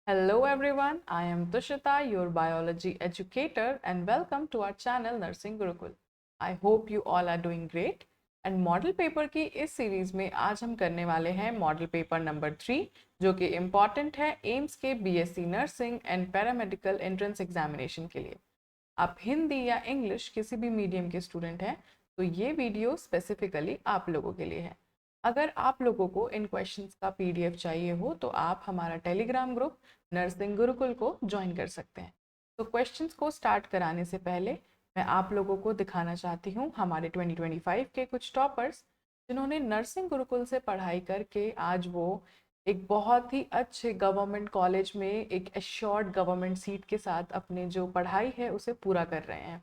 Hello everyone, I am Tushita, your biology educator, and welcome to our channel Nursing Gurukul. I hope you all are doing great. And model paper की इस series में आज हम करने वाले हैं model paper number 3 जो कि इम्पॉर्टेंट है एम्स के BSc nursing and paramedical entrance examination के लिए। आप हिंदी या इंग्लिश किसी भी मीडियम के स्टूडेंट हैं तो ये वीडियो स्पेसिफिकली आप लोगों के लिए है। अगर आप लोगों को इन क्वेश्चंस का पीडीएफ चाहिए हो तो आप हमारा टेलीग्राम ग्रुप नर्सिंग गुरुकुल को ज्वाइन कर सकते हैं। तो क्वेश्चंस को स्टार्ट कराने से पहले मैं आप लोगों को दिखाना चाहती हूँ हमारे 2025 के कुछ टॉपर्स जिन्होंने नर्सिंग गुरुकुल से पढ़ाई करके आज वो एक बहुत ही अच्छे गवर्नमेंट कॉलेज में एक एश्योर्ड गवर्नमेंट सीट के साथ अपने जो पढ़ाई है उसे पूरा कर रहे हैं।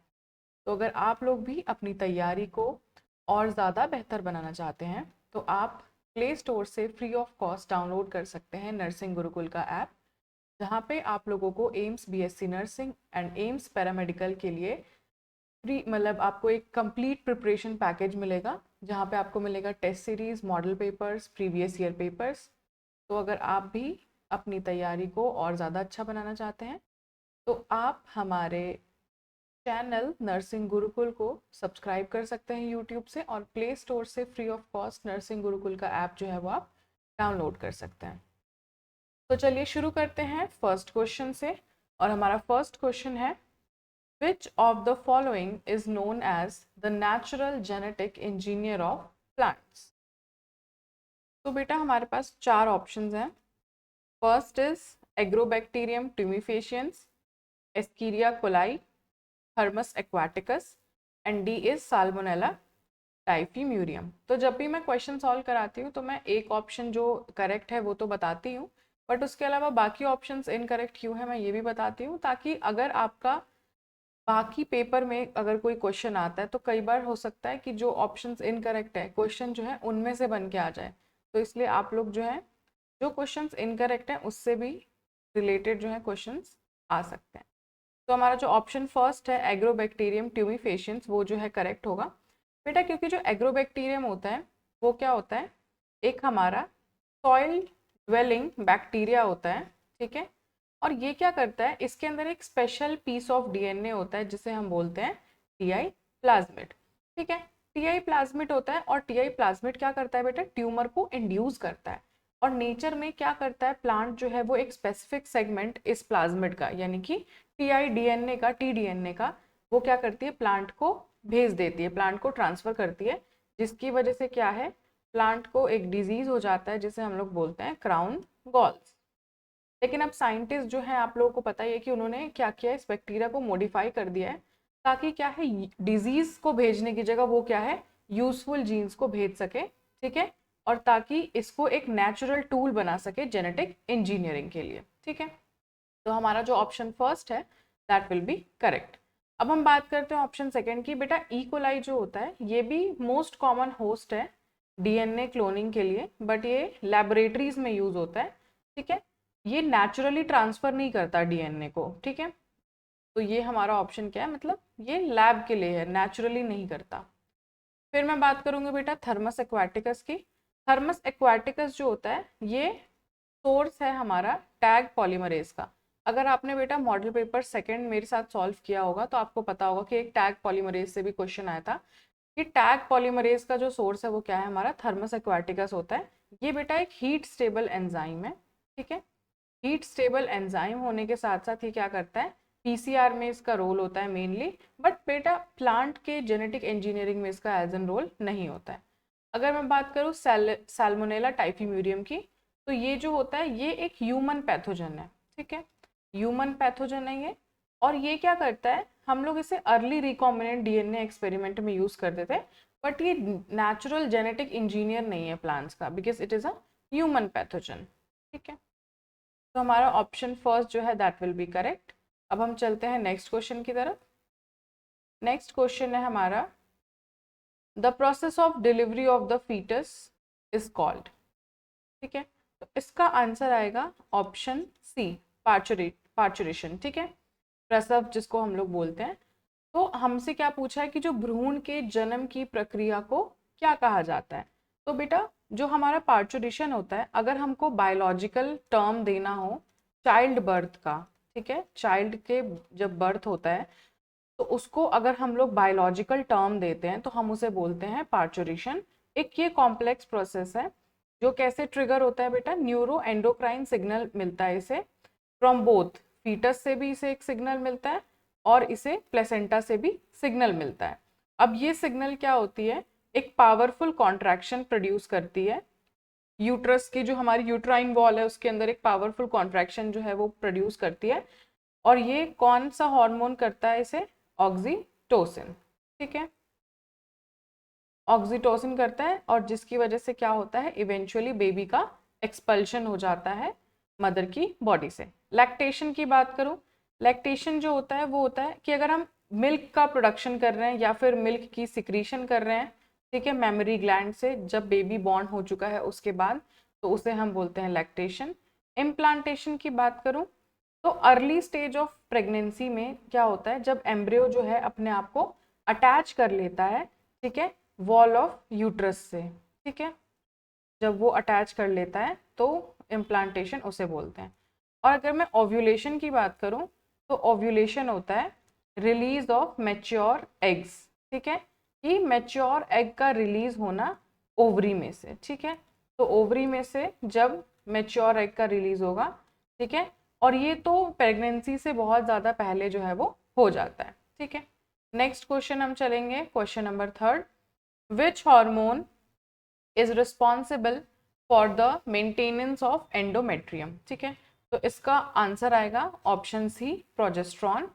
तो अगर आप लोग भी अपनी तैयारी को और ज़्यादा बेहतर बनाना चाहते हैं तो आप प्ले स्टोर से फ्री ऑफ कॉस्ट डाउनलोड कर सकते हैं नर्सिंग गुरुकुल का ऐप, जहाँ पे आप लोगों को AIIMS BSc nursing and AIIMS paramedical के लिए फ्री मतलब आपको एक कंप्लीट प्रिपरेशन पैकेज मिलेगा, जहाँ पे आपको मिलेगा test series, model papers, previous year papers. तो अगर आप भी अपनी तैयारी को और ज़्यादा अच्छा बनाना चाहते हैं तो आप हमारे चैनल नर्सिंग गुरुकुल को सब्सक्राइब कर सकते हैं यूट्यूब से, और प्ले स्टोर से free of cost nursing Gurukul का ऐप जो है वो आप डाउनलोड कर सकते हैं। तो चलिए शुरू करते हैं फर्स्ट क्वेश्चन से, और हमारा फर्स्ट क्वेश्चन है Which of the following is known as the natural genetic engineer of plants? तो बेटा हमारे पास चार ऑप्शंस हैं। First is Agrobacterium tumefaciens, Escherichia coli, Thermus aquaticus and D is Salmonella typhimurium. तो जब भी मैं क्वेश्चन सॉल्व कराती हूँ तो मैं एक ऑप्शन जो करेक्ट है वो तो बताती हूँ, बट उसके अलावा बाकी ऑप्शंस इनकरेक्ट क्यों है मैं ये भी बताती हूँ, ताकि अगर आपका बाकी पेपर में अगर कोई क्वेश्चन आता है तो कई बार हो सकता है कि जो ऑप्शंस इनकरेक्ट है क्वेश्चन जो है उनमें से बन के आ जाए। तो इसलिए आप लोग जो है जो क्वेश्चंस इनकरेक्ट हैं उससे भी रिलेटेड जो है क्वेश्चंस आ सकते हैं। तो हमारा जो ऑप्शन फर्स्ट है एग्रोबैक्टीरियम ट्यूमिफेशियंस वो जो है करेक्ट होगा बेटा, क्योंकि जो एग्रोबैक्टीरियम होता है वो क्या होता है, एक हमारा सॉइल ड्वेलिंग बैक्टीरिया होता है, ठीक है। और ये क्या करता है, इसके अंदर एक स्पेशल पीस ऑफ डीएनए होता है जिसे हम बोलते हैं टीआई प्लाज्मिड, ठीक है। टीआई प्लाज्मिड होता है और टीआई प्लाज्मिड क्या करता है बेटा, ट्यूमर को इंड्यूस करता है। और नेचर में क्या करता है, प्लांट जो है वो एक स्पेसिफिक सेगमेंट इस प्लाज्मिड का यानी कि टीआई डीएनए का टीडीएनए का वो क्या करती है, प्लांट को भेज देती है, प्लांट को ट्रांसफर करती है, जिसकी वजह से क्या है, प्लांट को एक डिजीज हो जाता है जिसे हम लोग बोलते हैं क्राउन गॉल्स। लेकिन अब साइंटिस्ट जो है आप लोगों को पता ही है कि उन्होंने क्या किया है, इस बैक्टीरिया को मॉडिफाई कर दिया है ताकि क्या है, डिजीज को भेजने की जगह वो क्या है, यूजफुल जीन्स को भेज सके, ठीक है। और ताकि इसको एक नेचुरल टूल बना सके जेनेटिक इंजीनियरिंग के लिए, ठीक है। तो हमारा जो ऑप्शन फर्स्ट है दैट विल बी करेक्ट। अब हम बात करते हैं ऑप्शन सेकंड की। बेटा इकोलाई जो होता है ये भी मोस्ट कॉमन होस्ट है डीएनए क्लोनिंग के लिए, बट ये लैबोरेटरीज में यूज होता है, ठीक है। ये नेचुरली ट्रांसफर नहीं करता डीएनए को, ठीक है। तो ये हमारा ऑप्शन क्या है, मतलब ये लैब के लिए है, नेचुरली नहीं करता। फिर मैं बात करूंगी बेटा थर्मस एक्वाटिकस की। थर्मस एक्वाटिकस जो होता है ये सोर्स है हमारा टैग पॉलीमरेज का। अगर आपने बेटा मॉडल पेपर सेकंड मेरे साथ सॉल्व किया होगा तो आपको पता होगा कि एक टैग पॉलीमरेज से भी क्वेश्चन आया था कि टैग पॉलीमरेज का जो सोर्स है वो क्या है, हमारा थर्मस एक्वाटिकस होता है। ये बेटा एक हीट स्टेबल एंजाइम है, ठीक है। हीट स्टेबल एंजाइम होने के साथ साथ ये क्या करता है, पीसीआर में इसका रोल होता है मेनली, बट बेटा प्लांट के जेनेटिक इंजीनियरिंग में इसका एज एन रोल नहीं होता है। अगर मैं बात करूँ सैल्मोनेला टाइफीम्यूरियम की, तो ये जो होता है ये एक ह्यूमन पैथोजन है, ठीक है। ह्यूमन पैथोजन है ये, और ये क्या करता है, हम लोग इसे अर्ली रिकॉम्बिनेंट डीएनए एक्सपेरिमेंट में यूज करते थे, बट ये नेचुरल जेनेटिक इंजीनियर नहीं है प्लांट्स का, because it is a human pathogen, ठीक है। तो हमारा ऑप्शन फर्स्ट जो है दैट विल बी करेक्ट। अब हम चलते हैं नेक्स्ट क्वेश्चन की तरफ। नेक्स्ट क्वेश्चन है हमारा the process of delivery of the foetus is called, ठीक है। तो इसका आंसर आएगा ऑप्शन सी, पार्चुरेशन, ठीक है, प्रसव जिसको हम लोग बोलते हैं। तो हमसे क्या पूछा है कि जो भ्रूण के जन्म की प्रक्रिया को क्या कहा जाता है। तो बेटा जो हमारा पार्चुरेशन होता है, अगर हमको बायोलॉजिकल टर्म देना हो चाइल्ड बर्थ का, ठीक है, चाइल्ड के जब बर्थ होता है तो उसको अगर हम लोग बायोलॉजिकल टर्म देते हैं तो हम उसे बोलते हैं पार्चुरेशन। एक ये कॉम्प्लेक्स प्रोसेस है जो कैसे ट्रिगर होता है बेटा, न्यूरो एंडोक्राइन सिग्नल मिलता है इसे फ्रॉम बोथ, फीटस से भी इसे एक सिग्नल मिलता है और इसे प्लेसेंटा से भी सिग्नल मिलता है। अब ये सिग्नल क्या होती है, एक पावरफुल कॉन्ट्रैक्शन प्रोड्यूस करती है, यूट्रस की जो हमारी यूट्राइन वॉल है उसके अंदर एक पावरफुल कॉन्ट्रैक्शन जो है वो प्रोड्यूस करती है। और ये कौन सा हार्मोन करता है इसे, ऑक्सीटोसिन, ठीक है, ऑक्सीटोसिन करता है और जिसकी वजह से क्या होता है, इवेंचुअली बेबी का एक्सपल्शन हो जाता है मदर की बॉडी से। लैक्टेशन की बात करूं, लैक्टेशन जो होता है वो होता है कि अगर हम मिल्क का प्रोडक्शन कर रहे हैं या फिर मिल्क की सिक्रीशन कर रहे हैं, ठीक है, मेमोरी ग्लैंड से जब बेबी बॉर्न हो चुका है उसके बाद, तो उसे हम बोलते हैं लैक्टेशन। इम्प्लांटेशन की बात करूं तो अर्ली स्टेज ऑफ प्रेगनेंसी में क्या होता है, जब एम्ब्रियो जो है अपने आप को अटैच कर लेता है, ठीक है, वॉल ऑफ यूट्रस से, ठीक है, जब वो अटैच कर लेता है तो इम्प्लांटेशन उसे बोलते हैं। और अगर मैं ओव्यूलेशन की बात करूं तो ओव्यूलेशन होता है रिलीज ऑफ मैच्योर एग्स, ठीक है, कि मैच्योर एग का रिलीज होना ओवरी में से, ठीक है, तो ओवरी में से जब मैच्योर एग का रिलीज होगा, ठीक है, और ये तो प्रेगनेंसी से बहुत ज़्यादा पहले जो है वो हो जाता है, ठीक है। नेक्स्ट क्वेश्चन हम चलेंगे, question number 3, which hormone is responsible for the maintenance of endometrium, ठीक है, तो इसका आंसर आएगा ऑप्शन सी, प्रोजेस्ट्रॉन।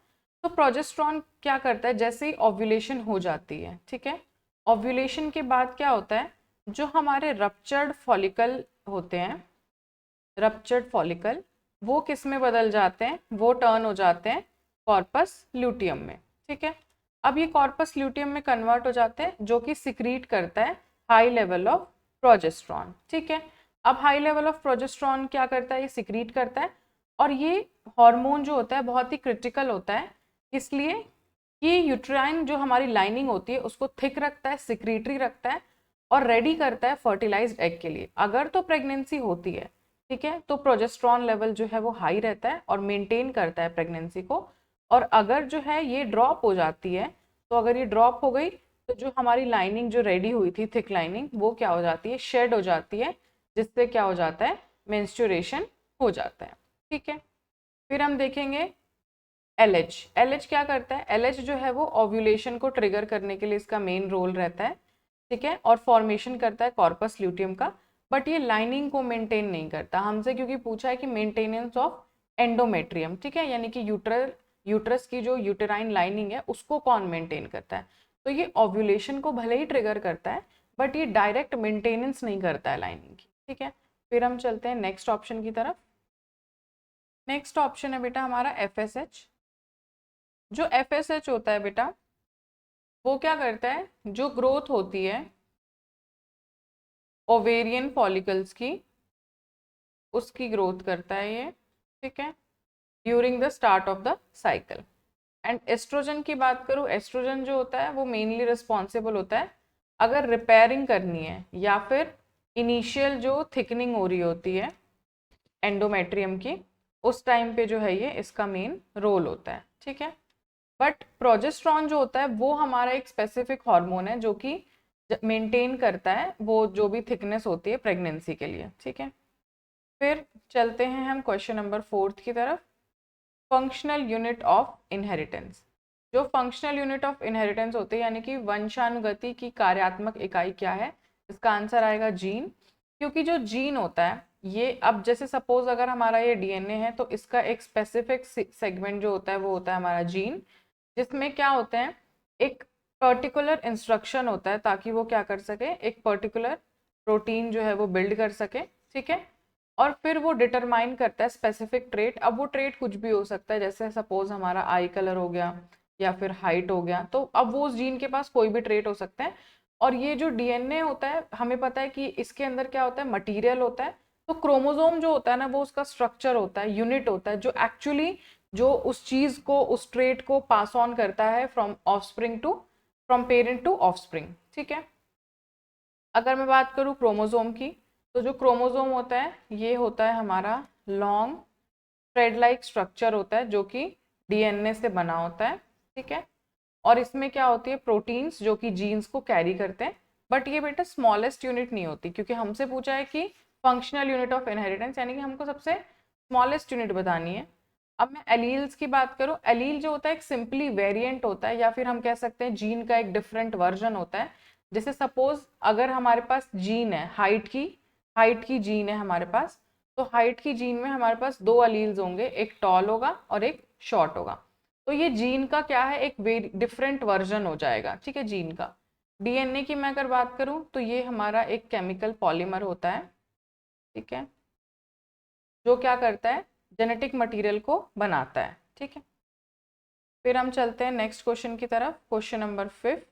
तो प्रोजेस्ट्रॉन क्या करता है, जैसे ही ओव्यूलेशन हो जाती है, ठीक है, ओव्यूलेशन के बाद क्या होता है, जो हमारे रप्चर्ड फॉलिकल होते हैं, रप्चर्ड फॉलिकल, वो किस में बदल जाते हैं, वो टर्न हो जाते हैं कॉर्पस ल्यूटियम में, ठीक है। अब ये कॉर्पस ल्यूटियम में कन्वर्ट हो जाते हैं जो कि सिक्रीट करता है हाई लेवल ऑफ प्रोजेस्ट्रॉन, ठीक है। अब हाई लेवल ऑफ प्रोजेस्ट्रॉन क्या करता है, ये सिक्रीट करता है और ये हार्मोन जो होता है बहुत ही क्रिटिकल होता है, इसलिए ये यूट्राइन जो हमारी लाइनिंग होती है उसको थिक रखता है, सिक्रीटरी रखता है और रेडी करता है फर्टिलाइज्ड एग के लिए। अगर तो प्रेगनेंसी होती है, ठीक है, तो प्रोजेस्ट्रॉन लेवल जो है वो हाई रहता है और मेंटेन करता है प्रेगनेंसी को। और अगर जो है ये ड्रॉप हो जाती है, तो अगर ये ड्रॉप हो गई तो जो हमारी लाइनिंग जो रेडी हुई थी, थिक लाइनिंग, वो क्या हो जाती है, शेड हो जाती है, जिससे क्या हो जाता है, मेंस्ट्रुएशन हो जाता है, ठीक है। फिर हम देखेंगे एलएच। एलएच क्या करता है, एलएच जो है वो ओव्यूलेशन को ट्रिगर करने के लिए इसका मेन रोल रहता है, ठीक है, और फॉर्मेशन करता है कॉर्पस ल्यूटियम का, बट ये लाइनिंग को मेंटेन नहीं करता हमसे, क्योंकि पूछा है कि मेंटेनेंस ऑफ एंडोमेट्रियम, ठीक है, यानी कि यूट्रस की जो यूटेराइन लाइनिंग है उसको कौन मेंटेन करता है। तो ये ओव्यूलेशन को भले ही ट्रिगर करता है बट ये डायरेक्ट मेंटेनेंस नहीं करता है लाइनिंग की, ठीक है। फिर हम चलते हैं नेक्स्ट ऑप्शन की तरफ। नेक्स्ट ऑप्शन है बेटा हमारा एफएसएच। जो एफएसएच होता है बेटा वो क्या करता है, जो ग्रोथ होती है ओवेरियन फॉलिकल्स की, उसकी ग्रोथ करता है ये, ठीक है, during the start of the cycle. And oestrogen की बात करूँ, एस्ट्रोजन जो होता है वो मेनली रिस्पॉन्सिबल होता है अगर रिपेयरिंग करनी है या फिर इनिशियल जो थिकनिंग हो रही होती है एंडोमेट्रियम की, उस टाइम पे जो है ये इसका मेन रोल होता है, ठीक है। बट प्रोजेस्ट्रॉन जो होता है वो हमारा एक स्पेसिफिक हार्मोन है जो कि मेंटेन करता है वो जो भी थिकनेस होती है प्रेगनेंसी के लिए, ठीक है। फिर चलते हैं हम क्वेश्चन नंबर 4 की तरफ, फंक्शनल यूनिट ऑफ इनहेरिटेंस। जो फंक्शनल यूनिट ऑफ इनहेरिटेंस होती है यानी कि वंशानुगति की कार्यात्मक इकाई क्या है, इसका आंसर आएगा जीन। क्योंकि जो जीन होता है ये, अब जैसे सपोज अगर हमारा ये डीएनए है तो इसका एक स्पेसिफिक सेगमेंट जो होता है वो होता है हमारा जीन, जिसमें क्या होते हैं, एक पर्टिकुलर इंस्ट्रक्शन होता है ताकि वो क्या कर सके, एक पर्टिकुलर प्रोटीन जो है वो बिल्ड कर सके, ठीक है। और फिर वो डिटरमाइन करता है स्पेसिफिक ट्रेट। अब वो ट्रेट कुछ भी हो सकता है, जैसे सपोज हमारा आई कलर हो गया या फिर हाइट हो गया, तो अब वो उस जीन के पास कोई भी ट्रेट हो सकते हैं। और ये जो डीएनए होता है हमें पता है कि इसके अंदर क्या होता है, मटीरियल होता है। तो क्रोमोसोम जो होता है ना वो उसका स्ट्रक्चर होता है, यूनिट होता है जो एक्चुअली जो उस चीज को, उस ट्रेट को पास ऑन करता है फ्रॉम पेरेंट टू ऑफस्प्रिंग, ठीक है। अगर मैं बात करूँ क्रोमोसोम की, तो जो क्रोमोसोम होता है ये होता है हमारा लॉन्ग थ्रेड लाइक स्ट्रक्चर होता है जो कि डीएनए से बना होता है, ठीक है। और इसमें क्या होती है, प्रोटीन्स जो कि जीन्स को कैरी करते हैं। बट ये बेटा स्मॉलेस्ट यूनिट नहीं होती, क्योंकि हमसे पूछा है कि फंक्शनल यूनिट ऑफ इनहेरिटेंस, यानी कि हमको सबसे स्मॉलेस्ट यूनिट बतानी है। अब मैं एलील्स की बात करूं, एलील जो होता है एक सिंपली वेरिएंट होता है, या फिर हम कह सकते हैं जीन का एक डिफरेंट वर्जन होता है। जैसे सपोज अगर हमारे पास जीन है हाइट की जीन है हमारे पास, तो हाइट की जीन में हमारे पास दो अलील्स होंगे, एक टॉल होगा और एक शॉर्ट होगा। तो ये जीन का क्या है, एक डिफरेंट वर्जन हो जाएगा, ठीक है, जीन का। डीएनए की मैं अगर बात करूं तो ये हमारा एक केमिकल पॉलीमर होता है, ठीक है, जो क्या करता है, जेनेटिक मटेरियल को बनाता है, ठीक है। फिर हम चलते हैं नेक्स्ट क्वेश्चन की तरफ। Question number 5,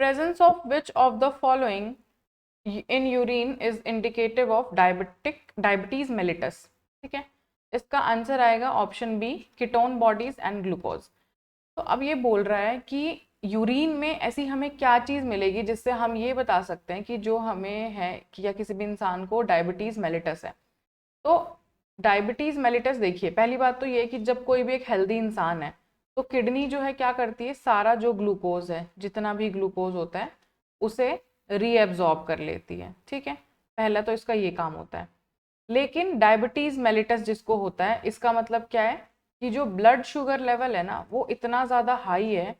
presence of which of the following in urine is indicative of diabetes mellitus, ठीक है। इसका आंसर आएगा option B, ketone bodies and glucose. तो अब ये बोल रहा है कि यूरिन में ऐसी हमें क्या चीज़ मिलेगी जिससे हम ये बता सकते हैं कि जो हमें है कि या किसी भी इंसान को डायबिटीज मेलिटस है। तो डायबिटीज मेलिटस, देखिए पहली बात तो ये है कि जब कोई भी एक हेल्दी इंसान है तो किडनी जो है क्या करती है, सारा जो ग्लूकोज है, जितना भी ग्लूकोज होता है उसे रीएब्जॉर्ब कर लेती है, ठीक है। पहला तो इसका ये काम होता है। लेकिन डायबिटीज मेलिटस जिसको होता है, इसका मतलब क्या है कि जो ब्लड शुगर लेवल है ना वो इतना ज़्यादा हाई है,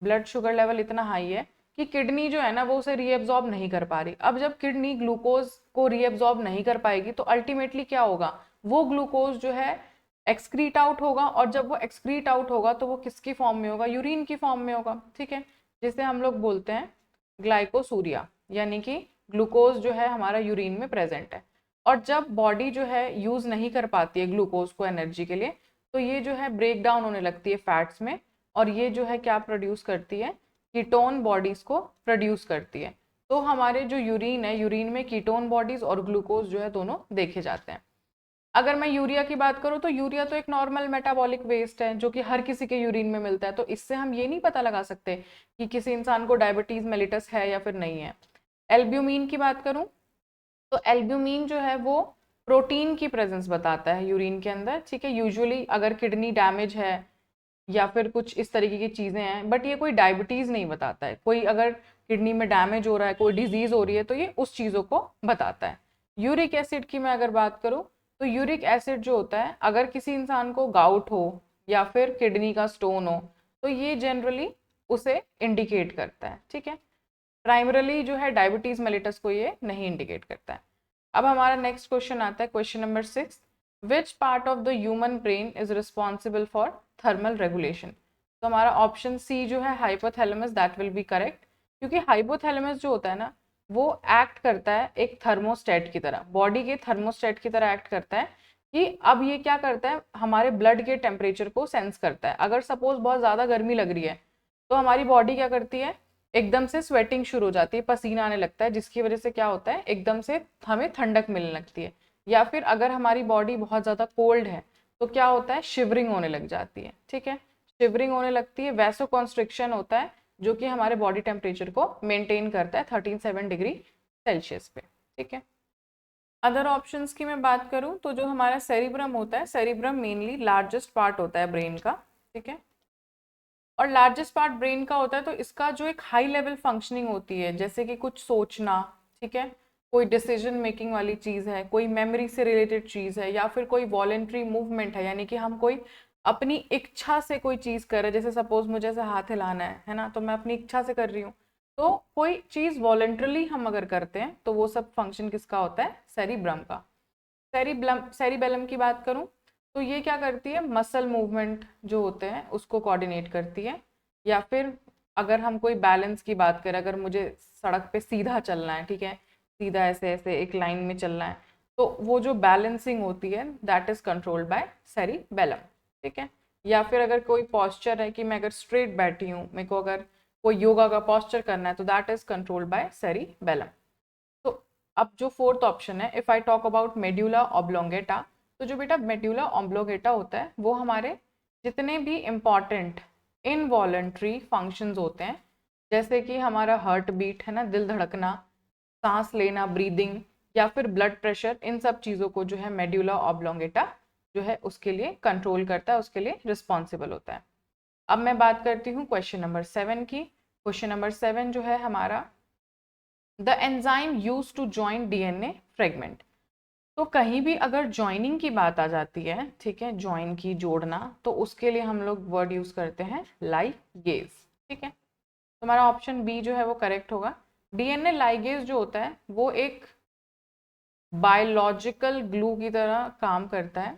ब्लड शुगर लेवल इतना हाई है कि किडनी जो है ना वो उसे रीएब्जॉर्ब नहीं कर पा रही। अब जब किडनी ग्लूकोज को रीएब्जॉर्ब नहीं कर पाएगी तो अल्टीमेटली क्या होगा, वो ग्लूकोज जो है एक्सक्रीट आउट होगा, और जब वो एक्सक्रीट आउट होगा तो वो किसकी फॉर्म में होगा, यूरिन की फॉर्म में होगा, ठीक है। जिसे हम लोग बोलते हैं ग्लाइकोसूरिया, यानी कि ग्लूकोज जो है हमारा यूरिन में प्रेजेंट है। और जब बॉडी जो है यूज नहीं कर पाती है ग्लूकोज को एनर्जी के लिए, तो ये जो है ब्रेक डाउन होने लगती है फैट्स में, और ये जो है क्या प्रोड्यूस करती है, कीटोन बॉडीज को प्रोड्यूस करती है। तो हमारे जो यूरिन है, यूरिन में कीटोन बॉडीज और ग्लूकोज जो है दोनों देखे जाते हैं। अगर मैं यूरिया की बात करूं तो यूरिया तो एक नॉर्मल मेटाबॉलिक वेस्ट है जो कि हर किसी के यूरिन में मिलता है, तो इससे हम ये नहीं पता लगा सकते कि किसी इंसान को डायबिटीज मेलिटस है या फिर नहीं है। एल्ब्यूमिन की बात करूं तो एल्ब्यूमिन जो है वो प्रोटीन की प्रेजेंस बताता है यूरिन के अंदर, ठीक है। यूजुअली अगर किडनी डैमेज है या फिर कुछ इस तरीके की चीज़ें हैं, बट ये कोई डायबिटीज़ नहीं बताता है। कोई अगर किडनी में डैमेज हो रहा है, कोई डिजीज़ हो रही है, तो ये उस चीज़ों को बताता है। यूरिक एसिड की मैं अगर बात करूँ तो यूरिक एसिड जो होता है, अगर किसी इंसान को गाउट हो या फिर किडनी का स्टोन हो तो ये जनरली उसे इंडिकेट करता है, ठीक है। प्राइमरली जो है डायबिटीज मेलिटस को ये नहीं इंडिकेट करता है। अब हमारा नेक्स्ट क्वेश्चन आता है, question number 6, which part of the human brain is responsible for thermal regulation. तो हमारा ऑप्शन सी जो है hypothalamus, that will be correct, क्योंकि हाइपोथैलेमस जो होता है ना वो एक्ट करता है एक थर्मोस्टेट की तरह, बॉडी के थर्मोस्टेट की तरह एक्ट करता है। कि अब ये क्या करता है, हमारे ब्लड के टेम्परेचर को सेंस करता है। अगर सपोज बहुत ज़्यादा गर्मी लग रही है तो हमारी बॉडी क्या करती है, एकदम से स्वेटिंग शुरू हो जाती है, पसीना आने लगता है, जिसकी वजह से क्या होता है, एकदम से हमें ठंडक मिलने लगती है। या फिर अगर हमारी बॉडी बहुत ज़्यादा कोल्ड है तो क्या होता है, शिवरिंग होने लग जाती है, ठीक है, शिवरिंग होने लगती है, वैसो कॉन्स्ट्रिक्शन होता है जो कि हमारे बॉडी टेम्परेचर को मेंटेन करता है 37 डिग्री सेल्सियस पे, ठीक है। अदर ऑप्शंस की मैं बात करूं तो जो हमारा सेरिब्रम होता है, सेरिब्रम मेनली लार्जेस्ट पार्ट होता है ब्रेन का, ठीक है, और लार्जेस्ट पार्ट ब्रेन का होता है, तो इसका जो एक हाई लेवल फंक्शनिंग होती है, जैसे कि कुछ सोचना, ठीक है, कोई डिसीजन मेकिंग वाली चीज़ है, कोई मेमोरी से रिलेटेड चीज़ है, या फिर कोई वॉलेंट्री मूवमेंट है, यानी कि हम कोई अपनी इच्छा से कोई चीज़ कर रहे हैं, जैसे सपोज मुझे ऐसे हाथ हिलाना है ना, तो मैं अपनी इच्छा से कर रही हूँ। तो कोई चीज़ वॉलेंट्रली हम अगर करते हैं तो वो सब फंक्शन किसका होता है, सेरिब्रम का। सेरिबेलम की बात करूं तो ये क्या करती है, मसल मूवमेंट जो होते हैं उसको कोऑर्डिनेट करती है। या फिर अगर हम कोई बैलेंस की बात करें, अगर मुझे सड़क पे सीधा चलना है, ठीक है, सीधा ऐसे ऐसे एक लाइन में चलना है, तो वो जो बैलेंसिंग होती है that is controlled by cerebellum, ठीक है। या फिर अगर कोई पॉस्चर है कि मैं अगर स्ट्रेट बैठी हूँ, मेरे को अगर कोई योगा का पॉस्चर करना है, तो that is controlled by cerebellum. तो अब जो फोर्थ ऑप्शन है, if I talk about medulla oblongata, तो जो बेटा मेड्यूला ऑब्लोंगेटा होता है वो हमारे जितने भी इम्पॉर्टेंट इनवॉलेंट्री फंक्शंस होते हैं, जैसे कि हमारा हार्ट बीट है ना, दिल धड़कना, सांस लेना, ब्रीदिंग, या फिर ब्लड प्रेशर, इन सब चीज़ों को जो है मेड्यूला ऑब्लोंगेटा जो है उसके लिए कंट्रोल करता है, उसके लिए रिस्पॉन्सिबल होता है। अब मैं बात करती हूँ क्वेश्चन नंबर 7 की। क्वेश्चन नंबर 7 जो है हमारा, the enzyme use to join DNA fragment. तो कहीं भी अगर ज्वाइनिंग की बात आ जाती है, ठीक है, ज्वाइन की, जोड़ना, तो उसके लिए हम लोग वर्ड यूज करते हैं लाइगेज। ठीक है, तो हमारा ऑप्शन बी जो है वो करेक्ट होगा। डीएनए लाइगेज जो होता है वो एक बायोलॉजिकल ग्लू की तरह काम करता है।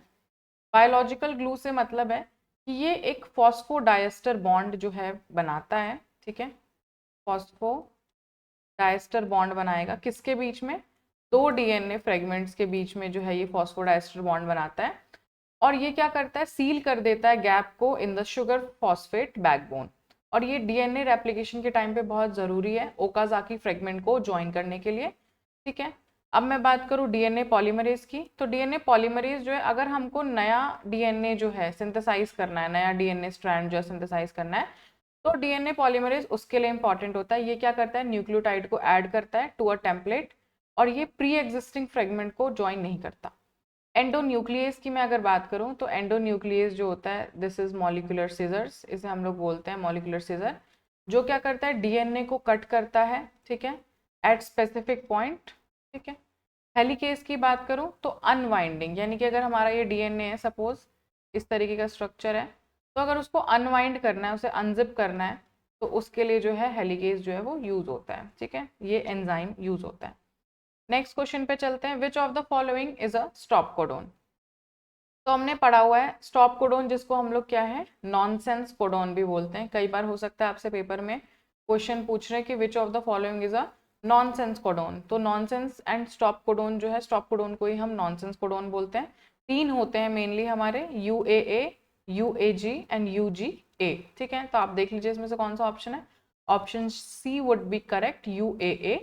बायोलॉजिकल ग्लू से मतलब है कि ये एक फॉस्फोडाइएस्टर बॉन्ड जो है बनाता है। ठीक है, फॉस्फोडाइएस्टर बॉन्ड बनाएगा किसके बीच में, दो डीएनए फ्रेगमेंट्स के बीच में जो है ये फॉस्फोडाइएस्टर बॉन्ड बनाता है। और ये क्या करता है, सील कर देता है गैप को in the sugar phosphate backbone. और ये डीएनए रेप्लिकेशन के टाइम पे बहुत ज़रूरी है ओकाजाकी फ्रेगमेंट को ज्वाइन करने के लिए। ठीक है, अब मैं बात करूँ डीएनए पॉलीमरेज की, तो डीएनए पॉलीमरेज जो है, अगर हमको नया डीएनए जो है सिंथेसाइज करना है, नया डीएनए स्ट्रैंड जो है सिंथेसाइज करना है, तो डीएनए पॉलीमरेज उसके लिए इंपॉर्टेंट होता है। ये क्या करता है, न्यूक्लियोटाइड को ऐड करता है टू अ टेम्पलेट, और ये प्री एग्जिस्टिंग फ्रेगमेंट को ज्वाइन नहीं करता। एंडोन्यूक्लियस की मैं अगर बात करूं, तो एंडोन्यूक्लियस जो होता है, दिस इज मॉलिक्यूलर सीजर्स, इसे हम लोग बोलते हैं मॉलिक्यूलर सीजर, जो क्या करता है, डीएनए को कट करता है। ठीक है, एट स्पेसिफिक पॉइंट। ठीक है, हेलिकेस की बात करूं तो अनवाइंडिंग, यानी कि अगर हमारा ये डीएनए है, सपोज इस तरीके का स्ट्रक्चर है, तो अगर उसको अनवाइंड करना है, उसे अनजिप करना है, तो उसके लिए जो है हेलिकेस जो है वो यूज होता है। ठीक है, ये एंजाइम यूज होता है। नेक्स्ट क्वेश्चन पे चलते हैं, विच of the following is a stop codon. तो हमने पढ़ा हुआ है स्टॉप कोडोन, जिसको हम लोग क्या है, नॉनसेंस कोडोन भी बोलते हैं। कई बार हो सकता है आपसे पेपर में क्वेश्चन पूछ रहे हैं कि विच of the following is a nonsense codon. तो नॉनसेंस एंड स्टॉप कोडोन जो है, स्टॉप कोडोन को ही हम नॉनसेंस कोडोन बोलते हैं। तीन होते हैं मेनली हमारे, UAA, UAG एंड UGA। ठीक है, तो आप देख लीजिए इसमें से कौन सा ऑप्शन है। Option C would be correct, UAA।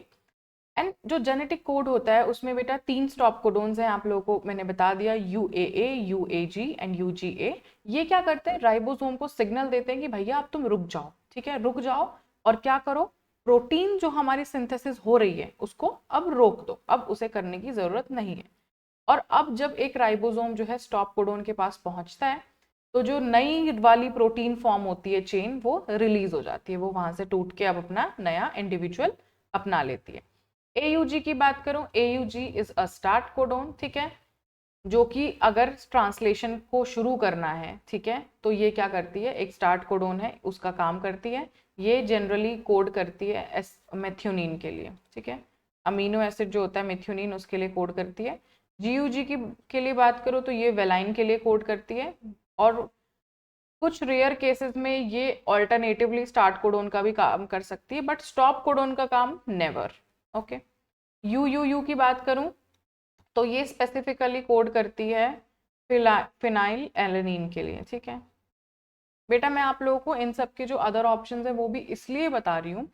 And जो जेनेटिक कोड होता है उसमें बेटा तीन स्टॉप कोडोन्स हैं, आप लोगों को मैंने बता दिया, UAA, UAG एंड UGA। ये क्या करते हैं, राइबोसोम को सिग्नल देते हैं कि भैया अब तुम रुक जाओ। ठीक है, रुक जाओ और क्या करो, प्रोटीन जो हमारी सिंथेसिस हो रही है उसको अब रोक दो, अब उसे करने की जरूरत नहीं है। और अब जब एक राइबोसोम जो है स्टॉप कोडोन के पास पहुंचता है, तो जो नई वाली प्रोटीन फॉर्म होती है चेन, वो रिलीज हो जाती है, वो वहां से टूट के अब अपना नया इंडिविजुअल अपना लेती है। AUG की बात करूं, AUG is a start codon. ठीक है, जो कि अगर ट्रांसलेशन को शुरू करना है, ठीक है, तो ये क्या करती है, एक स्टार्ट कोडोन है, उसका काम करती है। ये जनरली कोड करती है मेथ्योनिन के लिए। ठीक है, अमीनो एसिड जो होता है मेथ्योनिन, उसके लिए कोड करती है। GUG की के लिए बात करो तो ये वेलाइन के लिए कोड करती है। और कुछ रेयर केसेस में ये ऑल्टरनेटिवली स्टार्ट कोडोन का भी काम कर सकती है, बट स्टॉप कोडोन का काम नेवर। ओके, UUU की बात करूं तो ये स्पेसिफिकली कोड करती है फिनाइल एलेनिन के लिए। ठीक है बेटा, मैं आप लोगों को इन सब के जो अदर ऑप्शंस है वो भी इसलिए बता रही हूँ,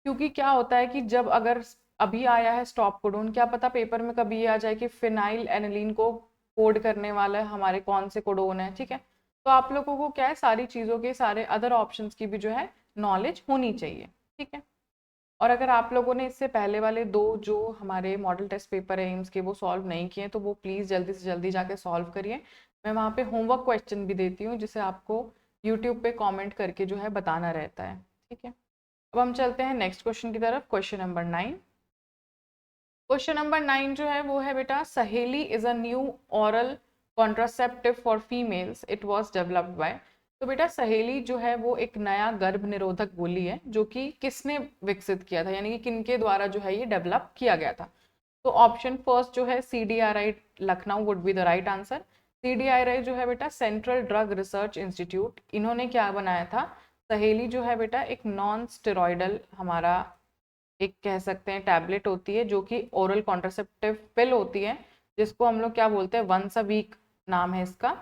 क्योंकि क्या होता है कि जब अगर अभी आया है स्टॉप कोडोन, क्या पता पेपर में कभी ये आ जाए कि फिनाइल एनिलीन को कोड करने वाला है हमारे कौन से कोडोन है। ठीक है, तो आप लोगों को क्या है, सारी चीज़ों के, सारे अदर ऑप्शंस की भी जो है नॉलेज होनी चाहिए। ठीक है, और अगर आप लोगों ने इससे पहले वाले दो जो हमारे मॉडल टेस्ट पेपर है एम्स के वो सॉल्व नहीं किए, तो वो प्लीज़ जल्दी से जल्दी जाके सॉल्व करिए। मैं वहाँ पे होमवर्क क्वेश्चन भी देती हूँ, जिसे आपको यूट्यूब पे कमेंट करके जो है बताना रहता है। ठीक है, अब हम चलते हैं नेक्स्ट क्वेश्चन की तरफ, क्वेश्चन नंबर 9। क्वेश्चन नंबर 9 जो है वो है बेटा, सहेली is a new oral contraceptive for females, it was developed by. तो बेटा सहेली जो है वो एक नया गर्भ निरोधक गोली है, जो कि किसने विकसित किया था, यानी कि किनके द्वारा जो है ये डेवलप किया गया था। तो ऑप्शन फर्स्ट जो है CDRI Lucknow would be the right answer. CDRI जो है बेटा सेंट्रल ड्रग रिसर्च इंस्टीट्यूट, इन्होंने क्या बनाया था, सहेली जो है बेटा एक नॉन स्टेरॉइडल हमारा एक कह सकते हैं टैबलेट होती है, जो कि ओरल कॉन्ट्रासेप्टिव पिल होती है, जिसको हम लोग क्या बोलते हैं, वंस अ वीक नाम है इसका।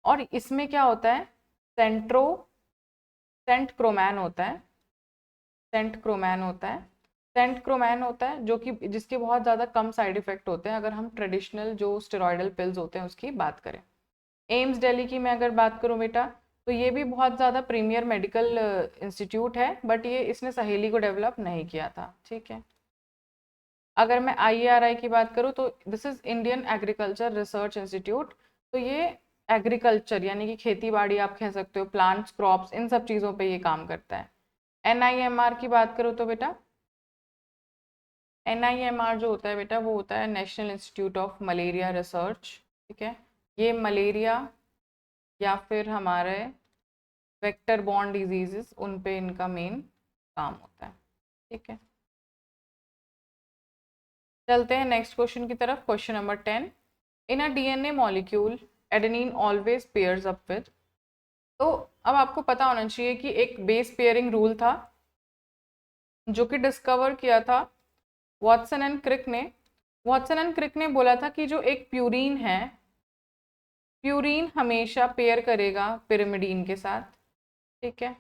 और इसमें क्या होता है, सेंट्रो सेंट क्रोमैन होता है, सेंट क्रोमैन होता है, सेंट क्रोमैन होता है, जो कि जिसके बहुत ज़्यादा कम साइड इफेक्ट होते हैं अगर हम ट्रेडिशनल जो स्टेरॉइडल पिल्स होते हैं उसकी बात करें। एम्स दिल्ली की मैं अगर बात करूं बेटा, तो ये भी बहुत ज़्यादा प्रीमियर मेडिकल इंस्टीट्यूट है, बट ये इसने सहेली को डेवलप नहीं किया था। ठीक है, अगर मैं IARI की बात करूँ तो this is Indian agriculture research institute. तो ये एग्रीकल्चर यानी कि खेती बाड़ी आप कह सकते हो, प्लांट्स, क्रॉप्स, इन सब चीज़ों पे ये काम करता है। NIMR की बात करूँ तो बेटा NIMR जो होता है बेटा वो होता है national institute of malaria research. ठीक है, ये मलेरिया या फिर हमारे वेक्टर बॉर्न डिजीजेस उन पे इनका मेन काम होता है। ठीक है, चलते हैं नेक्स्ट क्वेश्चन की तरफ। Question number 10, in a DNA molecule adenine always pairs up with. तो अब आपको पता होना चाहिए कि एक बेस पेयरिंग रूल था जो कि डिस्कवर किया था वॉटसन एंड क्रिक ने। वॉटसन एंड क्रिक ने बोला था कि जो एक प्यूरीन है, प्यूरीन हमेशा पेयर करेगा पिरिमिडीन के साथ। ठीक है,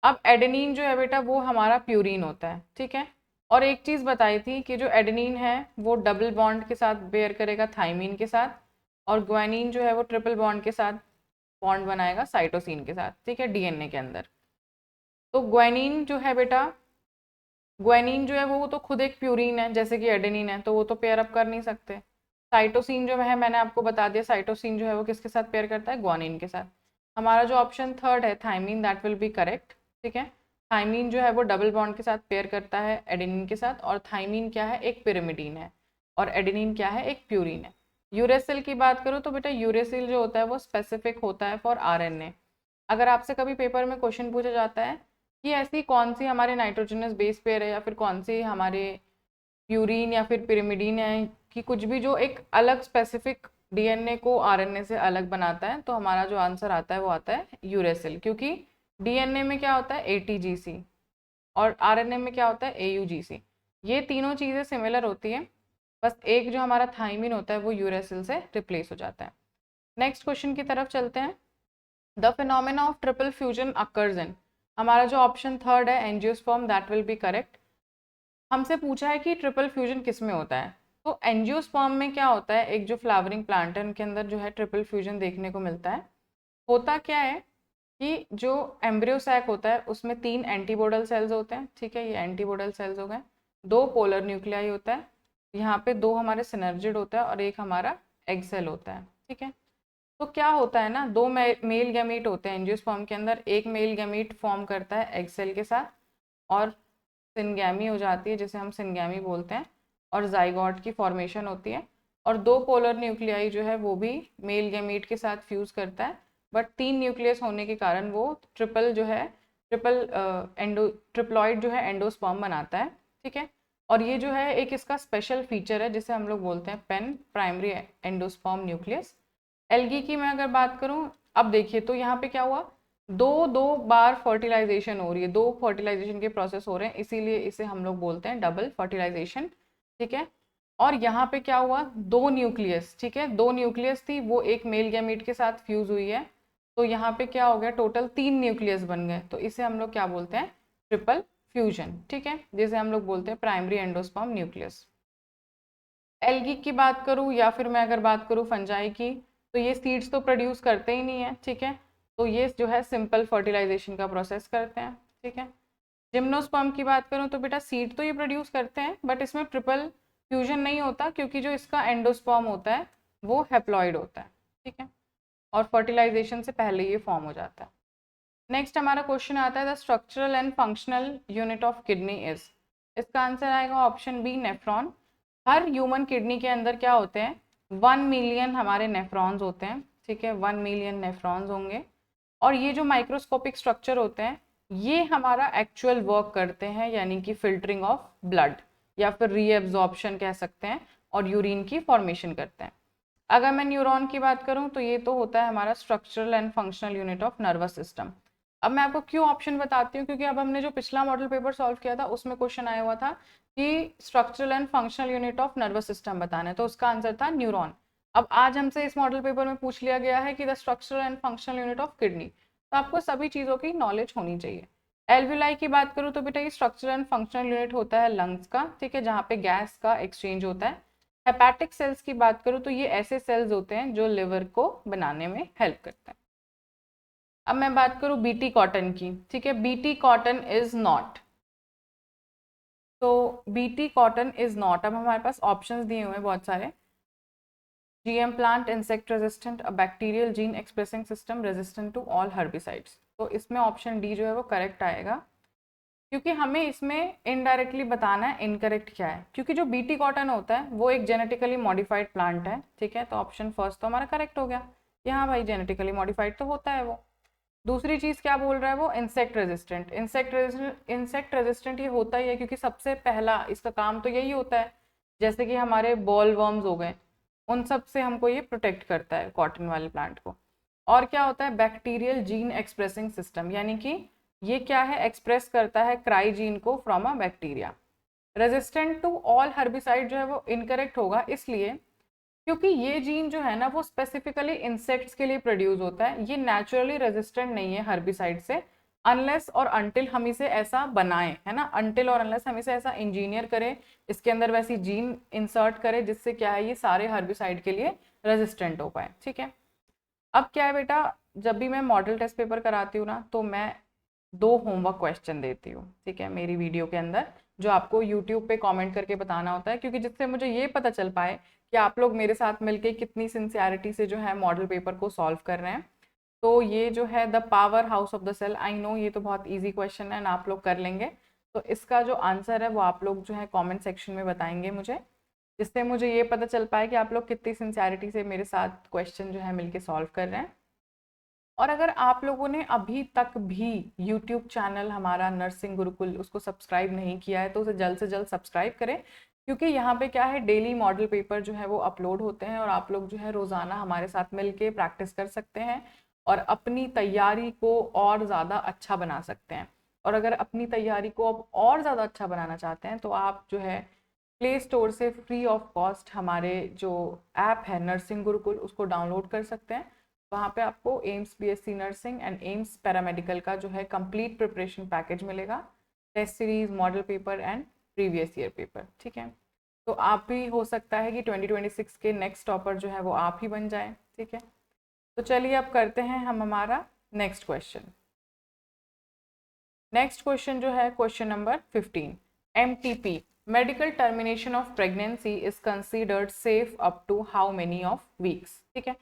अब एडेनिन जो है बेटा वो हमारा प्यूरीन होता है। ठीक है, और एक चीज़ बताई थी कि जो एडेनिन है वो डबल बॉन्ड के साथ पेयर करेगा थाइमीन के साथ, और ग्वानिन जो है वो ट्रिपल बॉन्ड के साथ बॉन्ड बनाएगा साइटोसिन के साथ। ठीक है, DNA के अंदर। तो ग्वानिन जो है बेटा, ग्वानिन जो है वो तो खुद एक प्यूरीन है जैसे कि एडेनिन है, तो वो तो पेयर अप कर नहीं सकते। साइटोसिन जो है मैंने आपको बता दिया, साइटोसिन जो है वो किसके साथ पेयर करता है, ग्वानिन के साथ। हमारा जो ऑप्शन थर्ड है thymine, that will be correct. ठीक है, थाइमीन जो है वो डबल बॉन्ड के साथ पेयर करता है एडेनिन के साथ, और थाइमीन क्या है, एक पिरिमिडीन है, और एडेनिन क्या है, एक प्यूरीन है। यूरेसिल की बात करूँ तो बेटा यूरेसिल जो होता है वो स्पेसिफिक होता है फॉर RNA। अगर आपसे कभी पेपर में क्वेश्चन पूछा जाता है कि ऐसी कौन सी हमारे नाइट्रोजनस बेस पेयर है या फिर कौन सी हमारे प्यूरीन या फिर पिरिमिडीन है, कि कुछ भी जो एक अलग स्पेसिफिक DNA को RNA से अलग बनाता है, तो हमारा जो आंसर आता है वो आता है यूरेसिल। क्योंकि DNA में क्या होता है, ATGC, और RNA में क्या होता है, AUGC। ये तीनों चीज़ें सिमिलर होती हैं, बस एक जो हमारा थाइमिन होता है वो यूरेसिल से रिप्लेस हो जाता है। नेक्स्ट क्वेश्चन की तरफ चलते हैं। The phenomena of triple fusion occurs in, हमारा जो ऑप्शन थर्ड है angiosperm, that will be correct. हमसे पूछा है कि ट्रिपल फ्यूजन किस में होता है। तो एंजियोस्पर्म में क्या होता है, एक जो फ्लावरिंग प्लांट है उनके अंदर जो है ट्रिपल फ्यूजन देखने को मिलता है। होता क्या है कि जो एम्ब्रियो सैक होता है उसमें 3 एंटीबोडल सेल्स होते हैं। ठीक है, ये एंटीबोडल सेल्स हो गए। 2 पोलर न्यूक्लियाई होता है, यहाँ पे 2 हमारे सिनर्जिड होता है, और एक हमारा एग सेल होता है। ठीक है, तो क्या होता है ना, 2 मेल गैमीट होते हैं एंजियोस्पर्म के अंदर, एक मेल गैमीट फॉर्म करता है एग सेल के साथ, और सिनगैमी हो जाती है जिसे हम सिनगैमी बोलते हैं, और जाइगोट की फॉर्मेशन होती है। और 2 पोलर न्यूक्लियाई जो है वो भी मेल गैमीट के साथ फ्यूज करता है, बट 3 न्यूक्लियस होने के कारण वो ट्रिपल जो है, ट्रिपल ट्रिप्लॉइड जो है एंडोस्पर्म बनाता है। ठीक है, और ये जो है एक इसका स्पेशल फीचर है जिसे हम लोग बोलते हैं PEN primary endosperm nucleus. Algae की मैं अगर बात करूं, अब देखिए तो यहाँ पे क्या हुआ, दो दो बार फर्टिलाइजेशन हो रही है, 2 फर्टिलाइजेशन के प्रोसेस हो रहे हैं, इसीलिए इसे हम लोग बोलते हैं डबल फर्टिलाइजेशन। ठीक है, और यहाँ पे क्या हुआ, 2 न्यूक्लियस, ठीक है, 2 न्यूक्लियस थी वो एक मेल गैमीट के साथ फ्यूज हुई है, तो यहाँ पे क्या हो गया, टोटल 3 न्यूक्लियस बन गए, तो इसे हम लोग क्या बोलते हैं, ट्रिपल फ्यूजन। ठीक है, जिसे हम लोग बोलते हैं प्राइमरी एंडोस्पर्म न्यूक्लियस। एल्गी की बात करूँ या फिर मैं अगर बात करूँ फंजाई की, तो ये सीड्स तो प्रोड्यूस करते ही नहीं है। ठीक है, तो ये जो है सिंपल फर्टिलाइजेशन का प्रोसेस करते हैं। ठीक है, जिम्नोस्पर्म की बात करूँ तो बेटा सीड तो ये प्रोड्यूस करते हैं, बट इसमें ट्रिपल फ्यूजन नहीं होता क्योंकि जो इसका एंडोस्पर्म होता है वो हेप्लॉइड होता है। ठीक है, और फर्टिलाइजेशन से पहले ये फॉर्म हो जाता है। नेक्स्ट हमारा क्वेश्चन आता है the structural and functional unit of kidney is, इसका आंसर आएगा ऑप्शन बी, नेफ्रॉन। हर ह्यूमन किडनी के अंदर क्या होते हैं, 1 मिलियन हमारे नेफ्रॉन्स होते हैं। ठीक है, 1 मिलियन नेफ्रॉन्स होंगे, और ये जो माइक्रोस्कोपिक स्ट्रक्चर होते हैं ये हमारा एक्चुअल वर्क करते हैं, यानी कि फिल्टरिंग ऑफ ब्लड या फिर रीएब्जॉर्प्शन कह सकते हैं, और यूरिन की फॉर्मेशन करते हैं। अगर मैं न्यूरॉन की बात करूं तो ये तो होता है हमारा structural and functional unit of nervous system. अब मैं आपको क्यों ऑप्शन बताती हूँ, क्योंकि अब हमने जो पिछला मॉडल पेपर सॉल्व किया था उसमें क्वेश्चन आया हुआ था कि structural and functional unit of nervous system बताना है, तो उसका आंसर था न्यूरॉन। अब आज हमसे इस मॉडल पेपर में पूछ लिया गया है कि the structural and functional unit of kidney, तो आपको सभी चीज़ों की नॉलेज होनी चाहिए। एल्विलाई की बात करूँ तो बेटा ये स्ट्रक्चरल एंड फंक्शनल यूनिट होता है लंग्स का। ठीक है, जहाँ पे गैस का एक्सचेंज होता है। हेपेटिक सेल्स की बात करूँ तो ये ऐसे सेल्स होते हैं जो लिवर को बनाने में हेल्प करते हैं। अब मैं बात करूँ बीटी कॉटन की। ठीक है, बीटी कॉटन इज नॉट, तो बीटी कॉटन इज नॉट। अब हमारे पास ऑप्शंस दिए हुए हैं बहुत सारे। GM plant insect resistant, a bacterial gene expressing system resistant to all herbicides। तो इसमें ऑप्शन डी जो है वो करेक्ट आएगा, क्योंकि हमें इसमें इनडायरेक्टली बताना है इनकरेक्ट क्या है, क्योंकि जो बीटी कॉटन होता है वो एक जेनेटिकली मॉडिफाइड प्लांट है, ठीक है। तो ऑप्शन फर्स्ट तो हमारा करेक्ट हो गया कि हाँ भाई जेनेटिकली मॉडिफाइड तो होता है वो। दूसरी चीज़ क्या बोल रहा है वो, इंसेक्ट रेजिस्टेंट। इंसेक्ट रेजिस्टेंट ये होता ही है, क्योंकि सबसे पहला इसका काम तो यही होता है, जैसे कि हमारे बॉल वर्म्स हो गए, उन सब से हमको ये प्रोटेक्ट करता है कॉटन वाले प्लांट को। और क्या होता है, बैक्टीरियल जीन एक्सप्रेसिंग सिस्टम, यानी कि ये क्या है, एक्सप्रेस करता है क्राई जीन को from a bacteria. Resistant to all herbicide जो है वो इनकरेक्ट होगा, इसलिए क्योंकि ये जीन जो है ना वो स्पेसिफिकली इंसेक्ट्स के लिए प्रोड्यूस होता है, ये नेचुरली रेजिस्टेंट नहीं है हर्बिसाइड से, अनलेस और अनटिल हम इसे ऐसा बनाएं, है ना, अनटिल और अनलेस हम इसे ऐसा इंजीनियर करें, इसके अंदर वैसी जीन इंसर्ट करें जिससे क्या है ये सारे हर्बिसाइड के लिए रेजिस्टेंट हो पाए, ठीक है। अब क्या है बेटा, जब भी मैं मॉडल टेस्ट पेपर कराती हूँ ना, तो मैं 2 होमवर्क क्वेश्चन देती हूँ, ठीक है, मेरी वीडियो के अंदर, जो आपको यूट्यूब पे कमेंट करके बताना होता है, क्योंकि जिससे मुझे ये पता चल पाए कि आप लोग मेरे साथ मिलके कितनी सिंसियरिटी से जो है मॉडल पेपर को सॉल्व कर रहे हैं। तो ये जो है the power house of the cell, I know ये तो बहुत ईजी क्वेश्चन है ना, आप लोग कर लेंगे। तो इसका जो आंसर है वो आप लोग जो है कॉमेंट सेक्शन में बताएंगे मुझे, जिससे मुझे ये पता चल पाए कि आप लोग कितनी सिंसियरिटी से मेरे साथ क्वेश्चन जो है मिलके सॉल्व कर रहे हैं। और अगर आप लोगों ने अभी तक भी यूट्यूब चैनल हमारा नर्सिंग गुरुकुल उसको सब्सक्राइब नहीं किया है, तो उसे जल्द से जल्द सब्सक्राइब करें, क्योंकि यहाँ पे क्या है, डेली मॉडल पेपर जो है वो अपलोड होते हैं और आप लोग जो है रोज़ाना हमारे साथ मिलके प्रैक्टिस कर सकते हैं और अपनी तैयारी को और ज़्यादा अच्छा बना सकते हैं। और अगर अपनी तैयारी को अब और ज़्यादा अच्छा बनाना चाहते हैं तो आप जो है प्ले स्टोर से फ्री ऑफ कॉस्ट हमारे जो ऐप है नर्सिंग गुरुकुल उसको डाउनलोड कर सकते हैं। वहाँ पे आपको AIIMS BSc nursing and AIIMS paramedical का जो है कंप्लीट प्रिपरेशन पैकेज मिलेगा, test series, model paper and previous year paper, ठीक है। तो आप भी हो सकता है कि 2026 के नेक्स्ट टॉपर जो है वो आप ही बन जाए, ठीक है। तो चलिए अब करते हैं हम हमारा नेक्स्ट क्वेश्चन। नेक्स्ट क्वेश्चन जो है question number 15, MTP medical termination of pregnancy is considered safe up to how many of weeks, ठीक है।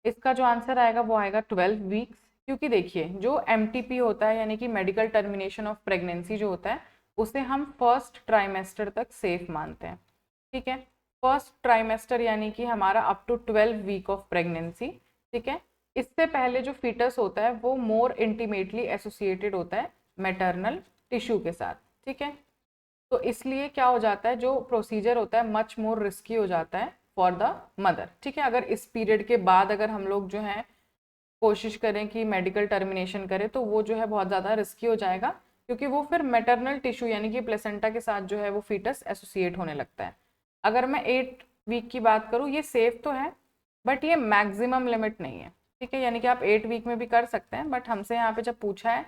इसका जो आंसर आएगा वो आएगा 12 वीक्स, क्योंकि देखिए जो MTP होता है यानी कि मेडिकल टर्मिनेशन ऑफ प्रेगनेंसी जो होता है उसे हम फर्स्ट ट्राइमेस्टर तक सेफ मानते हैं, ठीक है। फर्स्ट ट्राइमेस्टर यानी कि हमारा up to 12 week of pregnancy, ठीक है। इससे पहले जो फीटस होता है वो मोर इंटीमेटली एसोसिएटेड होता है मैटरनल टिश्यू के साथ, ठीक है। तो इसलिए क्या हो जाता है, जो प्रोसीजर होता है मच मोर रिस्की हो जाता है फॉर द मदर, ठीक है। अगर इस पीरियड के बाद अगर हम लोग जो है कोशिश करें कि मेडिकल टर्मिनेशन करें तो वो जो है बहुत ज़्यादा रिस्की हो जाएगा, क्योंकि वो फिर मैटरनल टिश्यू यानी कि प्लेसेंटा के साथ जो है वो फीटस एसोसिएट होने लगता है। अगर मैं 8 वीक की बात करूँ, ये सेफ तो है बट ये मैक्सिमम लिमिट नहीं है, ठीक है। यानी कि आप 8 वीक में भी कर सकते हैं, बट हमसे यहाँ पे जब पूछा है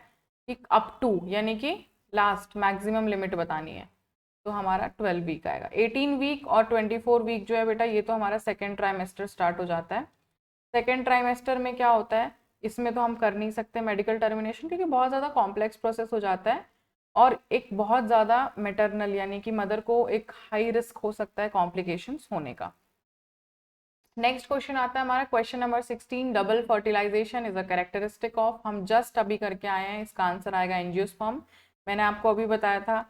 कि अप टू यानी कि लास्ट मैक्सिमम लिमिट बतानी है, तो हमारा 12 वीक आएगा। 18 वीक और 24 वीक जो है बेटा ये तो हमारा सेकेंड ट्राइमेस्टर स्टार्ट हो जाता है। सेकेंड ट्राइमेस्टर में क्या होता है, इसमें तो हम कर नहीं सकते मेडिकल टर्मिनेशन, क्योंकि बहुत ज़्यादा कॉम्प्लेक्स प्रोसेस हो जाता है और एक बहुत ज़्यादा मैटरनल यानी कि मदर को एक हाई रिस्क हो सकता है कॉम्प्लिकेशंस होने का। नेक्स्ट क्वेश्चन आता है हमारा question number 16, double fertilisation is a characteristic of, हम जस्ट अभी करके आए हैं, इसका आंसर आएगा एंजियोस्पर्म। मैंने आपको अभी बताया था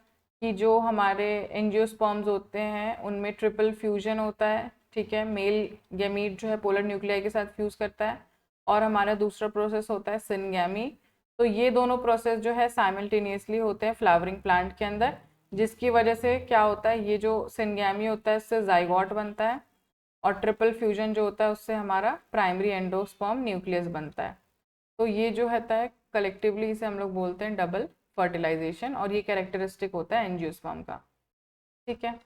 कि जो हमारे एंजियोस्पर्म्स होते हैं उनमें ट्रिपल फ्यूजन होता है, ठीक है। मेल गैमीट जो है पोलर न्यूक्लियाई के साथ फ्यूज करता है और हमारा दूसरा प्रोसेस होता है सिनगैमी। तो ये दोनों प्रोसेस जो है साइमल्टेनियसली होते हैं फ्लावरिंग प्लांट के अंदर, जिसकी वजह से क्या होता है, ये जो सिनगैमी होता है इससे जाइगोट बनता है और ट्रिपल फ्यूजन जो होता है उससे हमारा प्राइमरी एंडोस्पर्म न्यूक्लियस बनता है। तो ये जो होता है कलेक्टिवली इसे हम लोग बोलते हैं डबल फर्टिलाइजेशन, और ये कैरेक्टरिस्टिक होता है एंजियोस्पर्म का, ठीक है।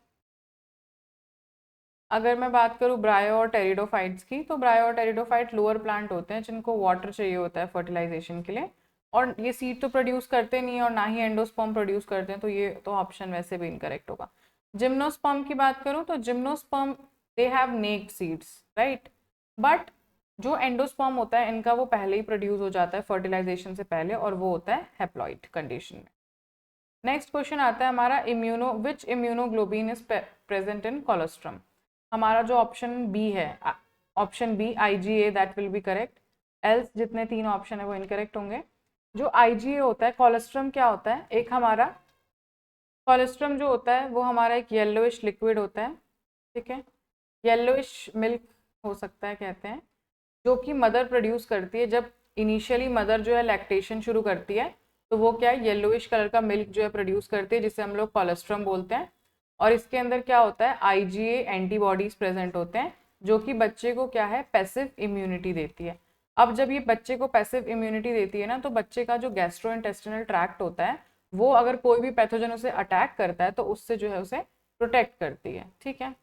अगर मैं बात करूँ ब्रायो और टेरिडोफाइट्स की, तो ब्रायो और टेरिडोफाइट लोअर प्लांट होते हैं जिनको वाटर चाहिए होता है फर्टिलाइजेशन के लिए, और ये सीड तो प्रोड्यूस करते नहीं और ना ही एंडोस्पर्म प्रोड्यूस करते हैं, तो ये तो ऑप्शन वैसे भी इनकरेक्ट होगा। जिम्नोस्पर्म की बात करूँ तो gymnosperm they have naked seeds, right, but जो एंडोस्पर्म होता है इनका वो पहले ही प्रोड्यूस हो जाता है फर्टिलाइजेशन से पहले, और वो होता है हैप्लॉइड कंडीशन में। नेक्स्ट क्वेश्चन आता है हमारा which immunoglobulin is present in colostrum. हमारा जो ऑप्शन बी है, option B IgA, that will be correct. Else जितने 3 ऑप्शन है वो इनकरेक्ट होंगे। जो IgA होता है, कोलेस्ट्रम क्या होता है, एक हमारा कोलेस्ट्रम जो होता है वो हमारा एक येलोइश लिक्विड होता है, ठीक है, येलोइश मिल्क हो सकता है कहते हैं, जो कि मदर प्रोड्यूस करती है। जब इनिशियली मदर जो है लैक्टेशन शुरू करती है तो वो क्या है, येलोइश कलर का मिल्क जो है प्रोड्यूस करती है, जिसे हम लोग कोलेस्ट्रम बोलते हैं। और इसके अंदर क्या होता है, IgA एंटीबॉडीज प्रेजेंट होते हैं, जो कि बच्चे को क्या है, पैसिव इम्यूनिटी देती है। अब जब ये बच्चे को पैसिव इम्यूनिटी देती है ना, तो बच्चे का जो गैस्ट्रोइंटेस्टिनल ट्रैक्ट होता है वो अगर कोई भी पैथोजन उसे अटैक करता है तो उससे जो है उसे प्रोटेक्ट करती है, ठीक है।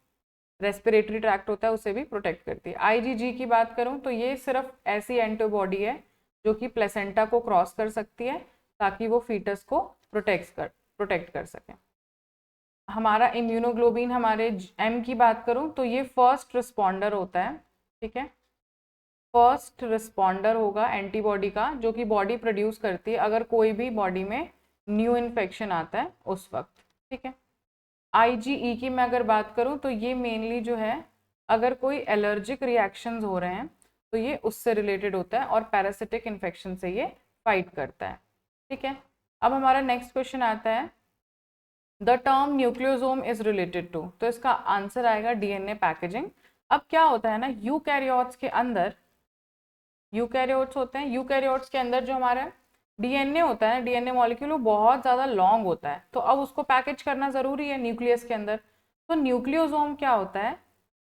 रेस्पिरेटरी ट्रैक्ट होता है उसे भी प्रोटेक्ट करती है। IgG की बात करूं तो ये सिर्फ ऐसी एंटीबॉडी है जो कि प्लेसेंटा को क्रॉस कर सकती है ताकि वो फीटस को प्रोटेक्ट कर सके। हमारा इम्यूनोग्लोबिन, हमारे M की बात करूं तो ये फर्स्ट रिस्पॉन्डर होता है, ठीक है, फर्स्ट रिस्पॉन्डर होगा एंटीबॉडी का, जो कि बॉडी प्रोड्यूस करती है अगर कोई भी बॉडी में न्यू इन्फेक्शन आता है उस वक्त, ठीक है। IgE की मैं अगर बात करूं तो ये मेनली जो है अगर कोई एलर्जिक रिएक्शंस हो रहे हैं तो ये उससे रिलेटेड होता है और पैरासिटिक इन्फेक्शन से ये फाइट करता है, ठीक है। अब हमारा नेक्स्ट क्वेश्चन आता है, the term nucleosome is related to, तो इसका आंसर आएगा DNA पैकेजिंग। अब क्या होता है ना, यूकैरियोट्स के अंदर, यूकैरियोट्स होते हैं, यूकैरियोट्स के अंदर जो हमारा DNA होता है, DNA मॉलिक्यूल वो बहुत ज़्यादा लॉन्ग होता है, तो अब उसको पैकेज करना ज़रूरी है न्यूक्लियस के अंदर। तो न्यूक्लियोसोम क्या होता है,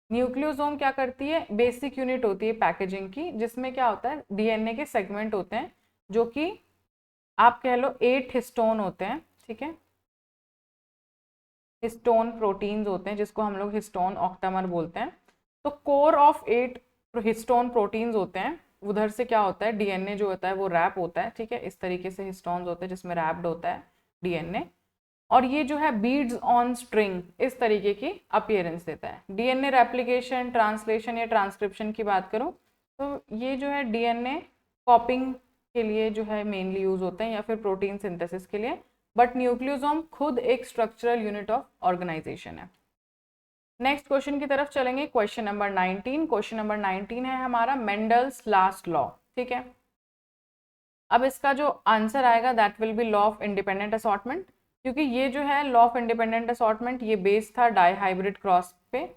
न्यूक्लियोसोम क्या करती है, बेसिक यूनिट होती है पैकेजिंग की, जिसमें क्या होता है, DNA के सेगमेंट होते हैं, जो कि आप कह लो 8 हिस्टोन होते हैं, ठीक है, हिस्टोन प्रोटीन्स होते हैं जिसको हम लोग हिस्टोन ऑक्टामर बोलते हैं। तो कोर ऑफ 8 हिस्टोन प्रोटीन्स होते हैं, उधर से क्या होता है, DNA जो होता है वो रैप होता है, ठीक है, इस तरीके से हिस्टोन्स होते हैं जिसमें रैप्ड होता है DNA, और ये जो है बीड्स ऑन स्ट्रिंग इस तरीके की अपीयरेंस देता है। DNA रेप्लिकेशन, ट्रांसलेशन या ट्रांसक्रिप्शन की बात करूँ तो ये जो है DNA कॉपिंग के लिए जो है मेनली यूज होते हैं या फिर प्रोटीन सिंथेसिस के लिए, बट न्यूक्लियोसोम खुद एक स्ट्रक्चरल यूनिट ऑफ ऑर्गेनाइजेशन है। नेक्स्ट क्वेश्चन की तरफ चलेंगे, क्वेश्चन नंबर 19। क्वेश्चन नंबर 19 है हमारा मेंडल्स लास्ट लॉ, ठीक है। अब इसका जो आंसर आएगा that will be law of independent assortment, क्योंकि ये जो है लॉ ऑफ इंडिपेंडेंट असॉर्टमेंट ये बेस्ड था डाईहाइब्रिड क्रॉस पे,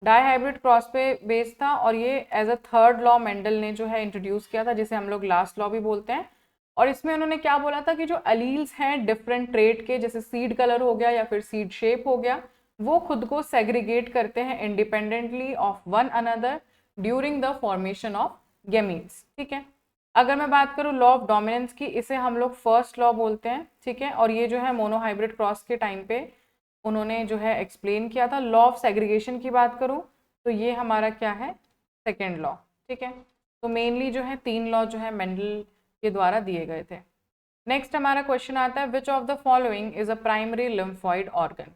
डाईहाइब्रिड क्रॉस पे बेस्ड था, और ये as a third law Mendel ने जो है इंट्रोड्यूस किया था, जिसे हम लोग लास्ट लॉ भी बोलते हैं। और इसमें उन्होंने क्या बोला था कि जो अलील्स हैं डिफरेंट ट्रेट के, जैसे सीड कलर हो गया या फिर सीड शेप हो गया, वो खुद को सेग्रीगेट करते हैं independently of one another during the formation of gametes, ठीक है। अगर मैं बात करूँ लॉ ऑफ डोमिनेंस की, इसे हम लोग फर्स्ट लॉ बोलते हैं, ठीक है, और ये जो है मोनोहाइब्रिड क्रॉस के टाइम पे उन्होंने जो है एक्सप्लेन किया था। लॉ ऑफ सेग्रीगेशन की बात करूँ तो ये हमारा क्या है, सेकेंड लॉ, ठीक है। तो मेनली जो है 3 लॉ जो है मेंडल के द्वारा दिए गए थे। नेक्स्ट हमारा क्वेश्चन आता है, विच of the following is a primary lymphoid organ,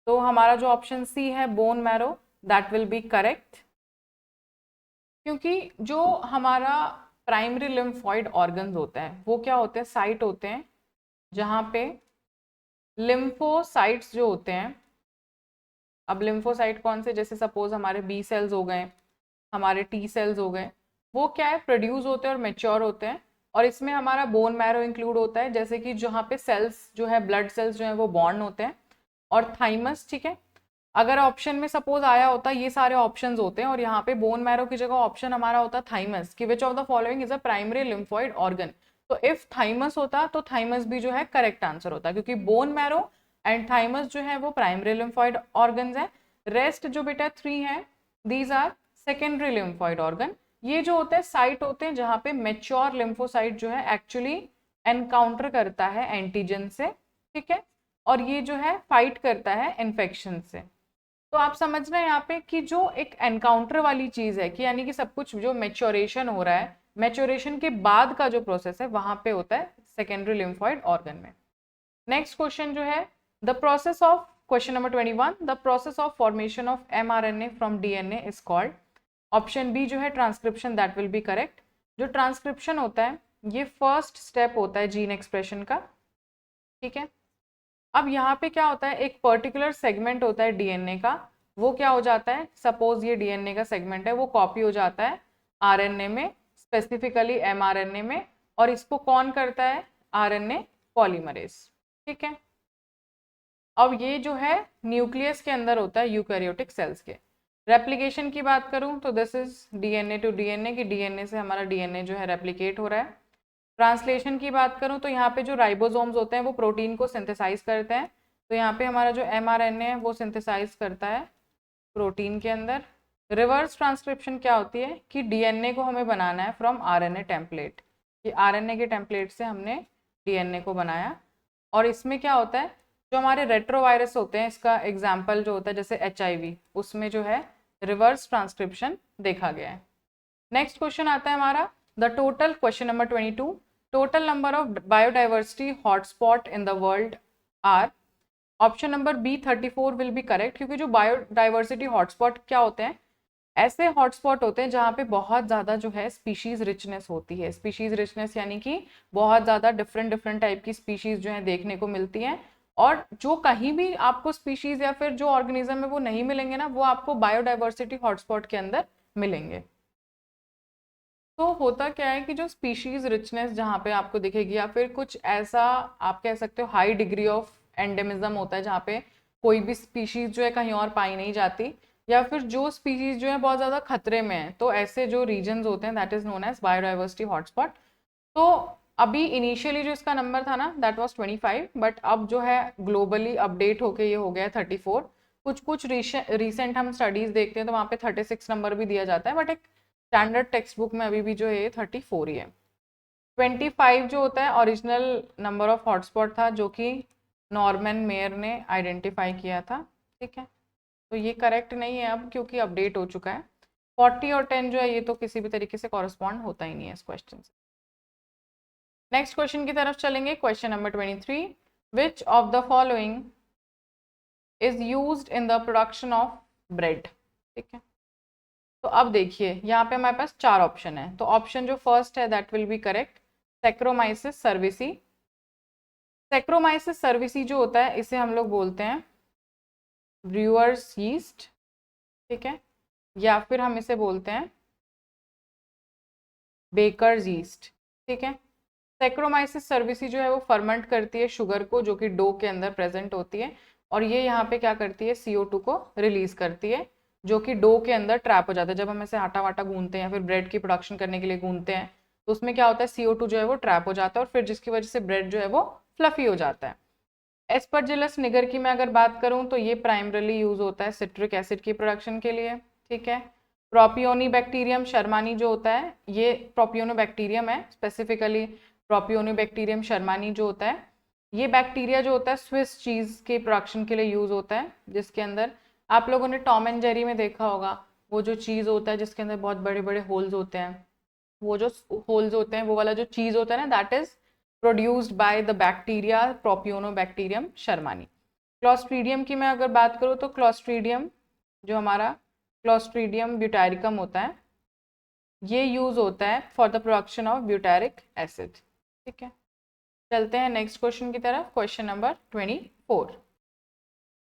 तो हमारा जो ऑप्शन सी है bone marrow, that will be correct, क्योंकि जो हमारा प्राइमरी लिम्फॉइड ऑर्गन्स होते हैं वो क्या होते हैं, साइट होते हैं जहाँ पे लिम्फोसाइट्स जो होते हैं। अब लिम्फोसाइट कौन से, जैसे सपोज हमारे B सेल्स हो गए, हमारे T सेल्स हो गए, वो क्या है, प्रोड्यूस होते हैं और मेच्योर होते हैं, और इसमें हमारा बोन मैरो इंक्लूड होता है, जैसे कि जहाँ पे सेल्स जो है, ब्लड सेल्स जो है वो बॉर्न होते हैं, और थाइमस, ठीक है। अगर ऑप्शन में सपोज आया होता ये सारे ऑप्शंस होते हैं और यहाँ पे बोन मैरो की जगह ऑप्शन हमारा होता थाइमस कि विच of the following is a primary lymphoid organ, तो इफ थाइमस होता तो थाइमस भी जो है करेक्ट आंसर होता, क्योंकि बोन मैरो एंड थाइमस जो है वो प्राइमरी लिम्फॉइड ऑर्गन्स है। रेस्ट जो बेटा 3 है, these are secondary lymphoid organ. ये जो होते हैं साइट होते हैं जहाँ पे मेच्योर लिम्फोसाइट जो है एक्चुअली एनकाउंटर करता है एंटीजन से, ठीक है, और ये जो है फाइट करता है इन्फेक्शन से। तो आप समझ रहे हैं यहाँ पे कि जो एक एनकाउंटर वाली चीज है कि यानी कि सब कुछ जो मेच्योरेशन हो रहा है, मेच्योरेशन के बाद का जो प्रोसेस है वहां पे होता है सेकेंडरी लिम्फॉइड ऑर्गन में। नेक्स्ट क्वेश्चन जो है, the process of, question number 21, the process of formation of mRNA from DNA is called, option B जो है transcription, that will be correct. जो ट्रांसक्रिप्शन होता है ये फर्स्ट स्टेप होता है जीन एक्सप्रेशन का, ठीक है, अब यहाँ पे क्या होता है, एक पर्टिकुलर सेगमेंट होता है डीएनए का, वो क्या हो जाता है, सपोज ये डीएनए का सेगमेंट है, वो कॉपी हो जाता है आरएनए में, स्पेसिफिकली एमआरएनए में, और इसको कौन करता है, आरएनए पॉलीमरेज। ठीक है। अब ये जो है न्यूक्लियस के अंदर होता है यूकैरियोटिक सेल्स के। रेप्लिकेशन की बात करूं तो this is DNA to DNA, की डीएनए से हमारा डीएनए जो है रेप्लिकेट हो रहा है। ट्रांसलेशन की बात करूं तो यहाँ पे जो राइबोसोम्स होते हैं वो प्रोटीन को सिंथेसाइज करते हैं, तो यहाँ पे हमारा जो एमआरएनए है वो सिंथेसाइज करता है प्रोटीन के अंदर। रिवर्स ट्रांसक्रिप्शन क्या होती है कि डीएनए को हमें बनाना है फ्रॉम आरएनए टेम्पलेट, कि आरएनए के टेम्पलेट से हमने डीएनए को बनाया। और इसमें क्या होता है, जो हमारे रेट्रोवायरस होते हैं, इसका एग्जाम्पल जो होता है जैसे एचआईवी, उसमें जो है रिवर्स ट्रांसक्रिप्शन देखा गया है। नेक्स्ट क्वेश्चन आता है हमारा the total, question number 22, total number of biodiversity hotspot in the world are. Option number B 34 will be correct, क्योंकि जो बायोडाइवर्सिटी हॉटस्पॉट क्या होते हैं, ऐसे हॉटस्पॉट होते हैं जहाँ पे बहुत ज़्यादा जो है स्पीशीज रिचनेस होती है। स्पीशीज रिचनेस यानी कि बहुत ज़्यादा डिफरेंट डिफरेंट टाइप की स्पीशीज जो है देखने को मिलती हैं, और जो कहीं भी आपको स्पीशीज या फिर जो ऑर्गेनिज्म है वो नहीं मिलेंगे ना, वो आपको बायोडाइवर्सिटी हॉटस्पॉट के अंदर मिलेंगे। तो होता क्या है कि जो स्पीशीज रिचनेस जहाँ पे आपको दिखेगी, या फिर कुछ ऐसा आप कह सकते हो हाई डिग्री ऑफ एंडेमिज्म होता है जहाँ पे कोई भी स्पीशीज जो है कहीं और पाई नहीं जाती, या फिर जो स्पीशीज जो है बहुत ज़्यादा खतरे में है, तो ऐसे जो रीजन्स होते हैं that is known as biodiversity hotspot. तो अभी इनिशियली जो इसका नंबर था ना दैट वाज 25, बट अब जो है ग्लोबली अपडेट होके ये हो गया है 34। कुछ कुछ रिसेंट हम स्टडीज देखते हैं तो वहाँ पे 36 नंबर भी दिया जाता है, बट एक स्टैंडर्ड टेक्स्ट बुक में अभी भी जो है ये 34 ही है। 25 जो होता है ओरिजिनल नंबर ऑफ हॉटस्पॉट था, जो कि नॉर्मन मेयर ने आइडेंटिफाई किया था। ठीक है, तो ये करेक्ट नहीं है अब, क्योंकि अपडेट हो चुका है। 40 और 10 जो है ये तो किसी भी तरीके से कॉरस्पॉन्ड होता ही नहीं है इस क्वेश्चन से। नेक्स्ट क्वेश्चन की तरफ चलेंगे, question number 23, which of the following is used in the production of bread. ठीक है, तो अब देखिए यहाँ पे हमारे पास चार ऑप्शन है, तो ऑप्शन जो फर्स्ट है that will be correct, Saccharomyces cerevisiae. Saccharomyces cerevisiae जो होता है इसे हम लोग बोलते हैं ब्रूअर्स यीस्ट। ठीक है, या फिर हम इसे बोलते हैं बेकर्स यीस्ट। ठीक है, सेक्रोमाइसिस सर्विसी जो है वो फर्मेंट करती है शुगर को, जो कि डो के अंदर प्रेजेंट होती है, और ये यहाँ पे क्या करती है, CO2 को रिलीज करती है, जो कि डो के अंदर ट्रैप हो जाता है। जब हम ऐसे आटा वाटा गूंथते हैं या फिर ब्रेड की प्रोडक्शन करने के लिए गूंथते हैं, तो उसमें क्या होता है, CO2 जो है वो ट्रैप हो जाता है, और फिर जिसकी वजह से ब्रेड जो है वो फ्लफी हो जाता है। एस्परजिलस निगर की मैं अगर बात करूं तो ये प्राइमरली यूज होता है सिट्रिक एसिड की प्रोडक्शन के लिए। ठीक है, प्रोपियोनी बैक्टीरियम शर्मानी जो होता है, ये प्रोपियोनो बैक्टीरियम है, स्पेसिफिकली प्रोपियोनो बैक्टीरियम शर्मानी जो होता है, ये बैक्टीरिया जो होता है स्विस चीज के प्रोडक्शन के लिए यूज होता है, जिसके अंदर आप लोगों ने टॉम एंड जेरी में देखा होगा, वो जो चीज होता है जिसके अंदर बहुत बड़े बड़े होल्स होते हैं, वो जो होल्स होते हैं वो वाला जो चीज होता है ना, that is produced by the bacteria Propionibacterium shermanii. Clostridium की मैं अगर बात करूँ तो क्लॉस्ट्रीडियम जो हमारा क्लॉस्ट्रीडियम ब्यूटारिकम होता है, ये यूज होता है for the production of butyric acid. ठीक है, चलते हैं नेक्स्ट क्वेश्चन की तरफ, क्वेश्चन नंबर 24।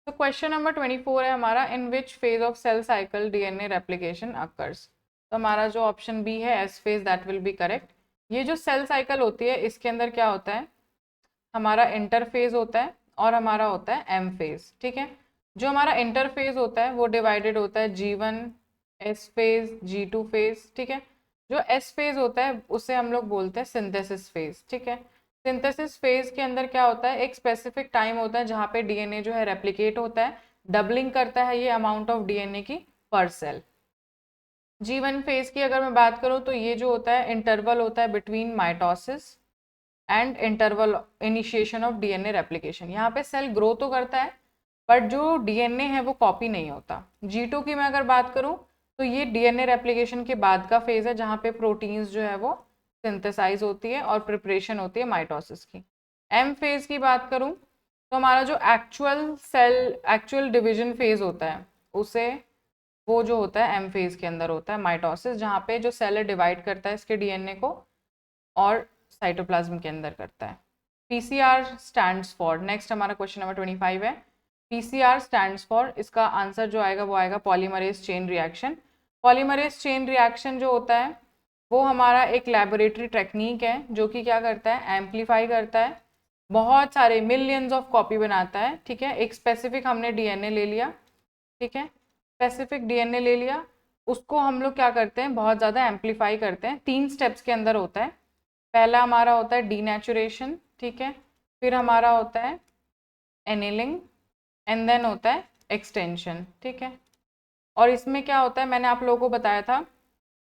तो क्वेश्चन नंबर 24 है हमारा, in which phase of cell cycle DNA replication occurs. तो हमारा जो ऑप्शन बी है S phase, that will be correct. ये जो सेल साइकिल होती है इसके अंदर क्या होता है, हमारा इंटरफेज होता है और हमारा होता है एम फेज। ठीक है, जो हमारा इंटरफेज होता है वो डिवाइडेड होता है G1 S phase, G2 phase. ठीक है, जो एस फेज होता है उसे हम लोग बोलते हैं सिंथेसिस फेज। ठीक है, सिंथेसिस फेज के अंदर क्या होता है, एक स्पेसिफिक टाइम होता है जहाँ पे डीएनए जो है रेप्लिकेट होता है, डबलिंग करता है ये अमाउंट ऑफ डीएनए की पर सेल। G1 फेज की अगर मैं बात करूँ तो ये जो होता है इंटरवल होता है between mitosis and interval initiation of DNA replication. यहाँ पे सेल ग्रो तो करता है बट जो डीएनए है वो कॉपी नहीं होता। G2 की मैं अगर बात करूँ तो ये डीएनए रेप्लिकेशन के बाद का फेज है जहाँ पे प्रोटीन्स जो है वो सिंथेसाइज होती है और प्रिपरेशन होती है माइटोसिस की। एम फेज की बात करूँ तो हमारा जो एक्चुअल डिविजन फेज होता है उसे, वो जो होता है एम फेज के अंदर होता है माइटोसिस, जहाँ पे जो सेल डिवाइड करता है इसके डीएनए को और साइटोप्लाज्म के अंदर करता है। PCR स्टैंड्स फॉर, नेक्स्ट हमारा क्वेश्चन नंबर 25 है। PCR स्टैंड्स फॉर, इसका आंसर जो आएगा वो आएगा polymerase chain reaction. Polymerase chain reaction जो होता है वो हमारा एक लैबोरेटरी टेक्निक है जो कि क्या करता है, एम्पलीफाई करता है, बहुत सारे मिलियंस ऑफ कॉपी बनाता है। ठीक है, एक स्पेसिफिक हमने डीएनए ले लिया, ठीक है, स्पेसिफिक डीएनए ले लिया, उसको हम लोग क्या करते हैं, बहुत ज़्यादा एम्पलीफाई करते हैं। 3 स्टेप्स के अंदर होता है। पहला हमारा होता है डीनेचुरेशन, ठीक है, फिर हमारा होता है एनेलिंग, एंड देन होता है एक्सटेंशन। ठीक है, और इसमें क्या होता है, मैंने आप लोगों को बताया था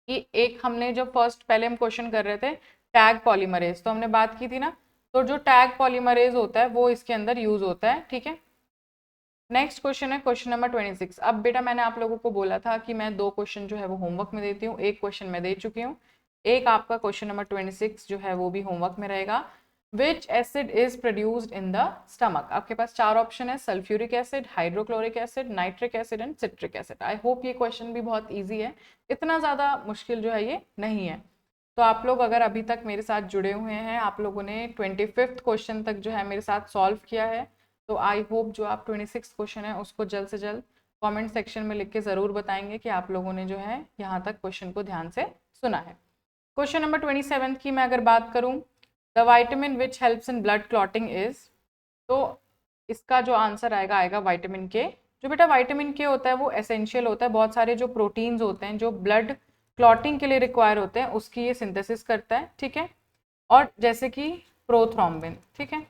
कि एक हमने जो फर्स्ट पहले हम क्वेश्चन कर रहे थे टैग पॉलीमरेज, तो हमने बात की थी ना, तो जो टैग पॉलीमरेज होता है वो इसके अंदर यूज होता है। ठीक है, नेक्स्ट क्वेश्चन है क्वेश्चन नंबर 26। अब बेटा मैंने आप लोगों को बोला था कि मैं 2 क्वेश्चन जो है वो होमवर्क में देती हूँ, एक क्वेश्चन मैं दे चुकी हूँ, एक आपका क्वेश्चन नंबर 26 जो है वो भी होमवर्क में रहेगा। विच acid is produced in the stomach? आपके पास 4 ऑप्शन है, sulphuric acid, hydrochloric acid, nitric acid and citric acid. I hope ये क्वेश्चन भी बहुत ईजी है, इतना ज़्यादा मुश्किल जो है ये नहीं है। तो आप लोग अगर अभी तक मेरे साथ जुड़े हुए हैं, आप लोगों ने 25th क्वेश्चन तक जो है मेरे साथ सॉल्व किया है, तो आई होप जो आप 26 क्वेश्चन है उसको जल्द से जल्द कमेंट सेक्शन में लिख के ज़रूर बताएंगे कि आप लोगों ने जो है यहाँ तक क्वेश्चन को ध्यान से सुना है। क्वेश्चन नंबर 27 की मैं अगर बात करूँ, the vitamin which helps in blood clotting is, तो इसका जो आंसर आएगा आएगा वाइटामिन के। जो बेटा वाइटामिन के होता है वो एसेंशियल होता है, बहुत सारे जो प्रोटीन्स होते हैं जो ब्लड क्लॉटिंग के लिए रिक्वायर होते हैं उसकी ये सिंथेसिस करता है। ठीक है, और जैसे कि प्रोथ्रोम्बिन, ठीक है,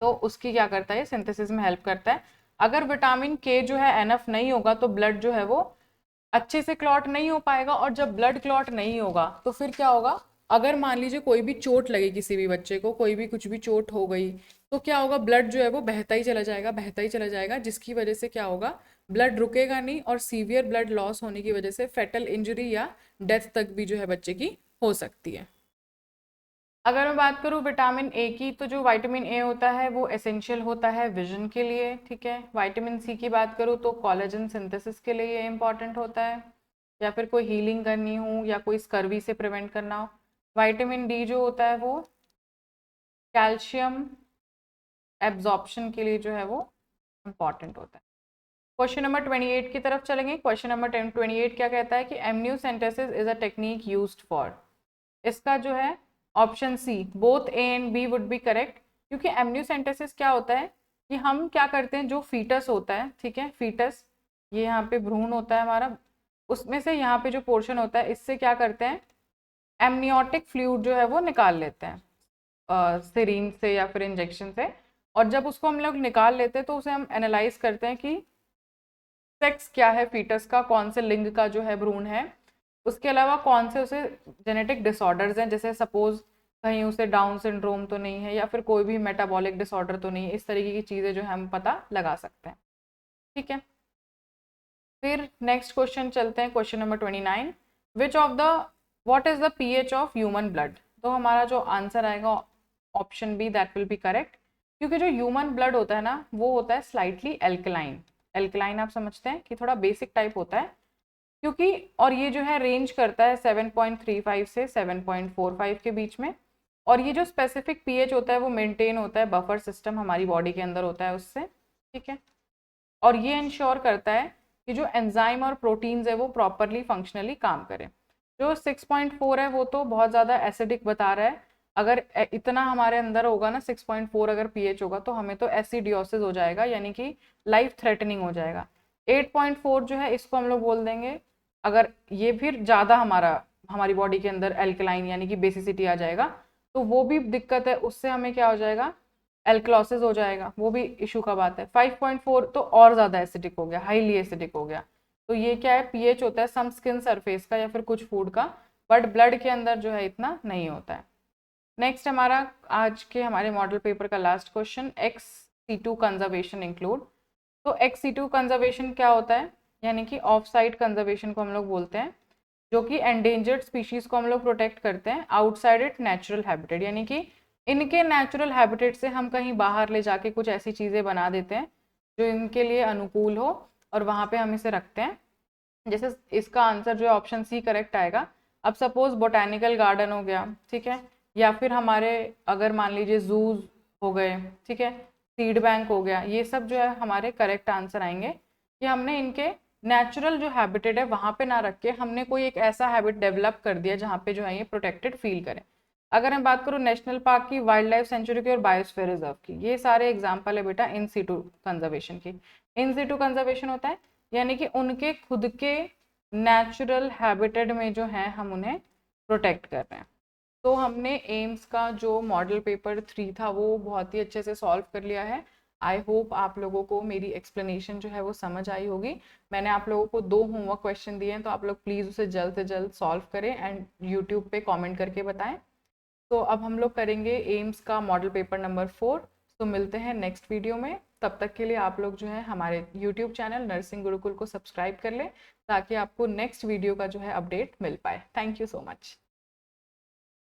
तो उसकी क्या करता है, सिंथेसिस में हेल्प करता है। अगर विटामिन के जो है एनफ नहीं होगा तो ब्लड जो है वो अच्छे से क्लॉट नहीं हो पाएगा, और जब ब्लड क्लॉट नहीं होगा तो फिर क्या होगा, अगर मान लीजिए कोई भी चोट लगी किसी भी बच्चे को, कोई भी कुछ भी चोट हो गई, तो क्या होगा, ब्लड जो है वो बहता ही चला जाएगा, बहता ही चला जाएगा, जिसकी वजह से क्या होगा, ब्लड रुकेगा नहीं, और सीवियर ब्लड लॉस होने की वजह से फेटल इंजरी या डेथ तक भी जो है बच्चे की हो सकती है। अगर मैं बात करूँ विटामिन ए की, तो जो विटामिन ए होता है वो एसेंशियल होता है विजन के लिए। ठीक है, विटामिन सी की बात करूँ तो कोलेजन सिंथेसिस के लिए ये इंपॉर्टेंट होता है, या फिर कोई हीलिंग करनी हो या कोई स्कर्वी से प्रिवेंट करना हो। विटामिन डी जो होता है वो कैल्शियम एब्जॉर्प्शन के लिए जो है वो इम्पॉर्टेंट होता है। क्वेश्चन नंबर 28 की तरफ चलेंगे। क्वेश्चन नंबर 28 क्या कहता है कि amniocentesis is a technique used for, इसका जो है option C both A and B would be correct, क्योंकि एमनियोसेंटेसिस क्या होता है कि हम क्या करते हैं, जो फीटस होता है, ठीक है, फीटस, ये यहाँ पे भ्रूण होता है हमारा, उसमें से यहाँ पे जो पोर्शन होता है इससे क्या करते हैं, एमनियोटिक फ्लूइड जो है वो निकाल लेते हैं सिरिंज से या फिर इंजेक्शन से, और जब उसको हम लोग निकाल लेते हैं तो उसे हम एनालाइज करते हैं कि सेक्स क्या है फीटस का, कौन से लिंग का जो है भ्रूण है, उसके अलावा कौन से उसे जेनेटिक डिसऑर्डर्स हैं, जैसे सपोज कहीं उसे डाउन सिंड्रोम तो नहीं है या फिर कोई भी मेटाबॉलिक डिसऑर्डर तो नहीं है, इस तरीके की चीज़ें जो है हम पता लगा सकते हैं। ठीक है, फिर नेक्स्ट क्वेश्चन चलते हैं, question number 29। Which of the what is the pH of human blood, तो हमारा जो आंसर आएगा option B that will be correct, क्योंकि जो ह्यूमन ब्लड होता है ना वो होता है स्लाइटली एल्कलाइन। एल्कलाइन आप समझते हैं कि थोड़ा बेसिक टाइप होता है, क्योंकि और ये जो है रेंज करता है 7.35 से 7.45 के बीच में, और ये जो स्पेसिफिक पीएच होता है वो मेंटेन होता है बफर सिस्टम हमारी बॉडी के अंदर होता है उससे। ठीक है, और ये इंश्योर करता है कि जो एंजाइम और प्रोटीन्स है वो प्रॉपरली फंक्शनली काम करें। जो 6.4 है वो तो बहुत ज़्यादा एसिडिक बता रहा है, अगर इतना हमारे अंदर होगा ना 6.4 अगर पीएच होगा तो हमें तो एसिडियोसिस हो जाएगा, यानी कि लाइफ थ्रेटनिंग हो जाएगा। 8.4 जो है इसको हम लोग बोल देंगे, अगर ये फिर ज़्यादा हमारी बॉडी के अंदर एल्कलाइन यानी कि बेसिसिटी आ जाएगा तो वो भी दिक्कत है, उससे हमें क्या हो जाएगा, एल्कलॉसिस हो जाएगा, वो भी इशू का बात है। 5.4 तो और ज़्यादा एसिडिक हो गया, हाईली एसिडिक हो गया, तो ये क्या है, पीएच होता है सम स्किन सरफेस का या फिर कुछ फूड का, बट ब्लड के अंदर जो है इतना नहीं होता है। नेक्स्ट हमारा आज के हमारे मॉडल पेपर का last question, XC2 conservation include, तो XC2 कंजर्वेशन क्या होता है, यानी कि ऑफ साइट कंजर्वेशन को हम लोग बोलते हैं, जो कि एंडेंजर्ड स्पीशीज को हम लोग प्रोटेक्ट करते हैं आउटसाइड इट नेचुरल हैबिटेट, यानी कि इनके नेचुरल हैबिटेट से हम कहीं बाहर ले जाके कुछ ऐसी चीज़ें बना देते हैं जो इनके लिए अनुकूल हो, और वहाँ पे हम इसे रखते हैं। जैसे इसका आंसर जो है ऑप्शन सी करेक्ट आएगा। अब सपोज बोटेनिकल गार्डन हो गया, ठीक है, या फिर हमारे अगर मान लीजिए जूज हो गए, ठीक है, सीड बैंक हो गया, ये सब जो है हमारे करेक्ट आंसर आएंगे कि हमने इनके नेचुरल जो हैबिटेट है वहां पे ना रख के हमने कोई एक ऐसा हैबिट डेवलप कर दिया जहाँ पे जो है ये प्रोटेक्टेड फील करें। अगर मैं बात करूँ नेशनल पार्क की, वाइल्ड लाइफ सेंचुरी की और बायोस्फीयर रिजर्व की, ये सारे एग्जाम्पल है बेटा इन सीटू कंजर्वेशन की। इन सीटू कंजर्वेशन होता है यानी कि उनके खुद के नेचुरल हैबिटेट में जो है हम उन्हें प्रोटेक्ट कर रहे हैं। तो हमने एम्स का जो मॉडल पेपर 3 था वो बहुत ही अच्छे से सॉल्व कर लिया है। आई होप आप लोगों को मेरी एक्सप्लेनेशन जो है वो समझ आई होगी। मैंने आप लोगों को 2 होमवर्क क्वेश्चन दिए हैं, तो आप लोग प्लीज़ उसे जल्द से जल्द सॉल्व करें एंड यूट्यूब पे कमेंट करके बताएं। तो अब हम लोग करेंगे एम्स का मॉडल पेपर नंबर 4। तो मिलते हैं नेक्स्ट वीडियो में। तब तक के लिए आप लोग जो है हमारे यूट्यूब चैनल नर्सिंग गुरुकुल को सब्सक्राइब कर लें ताकि आपको नेक्स्ट वीडियो का जो है अपडेट मिल पाए। Thank you so much.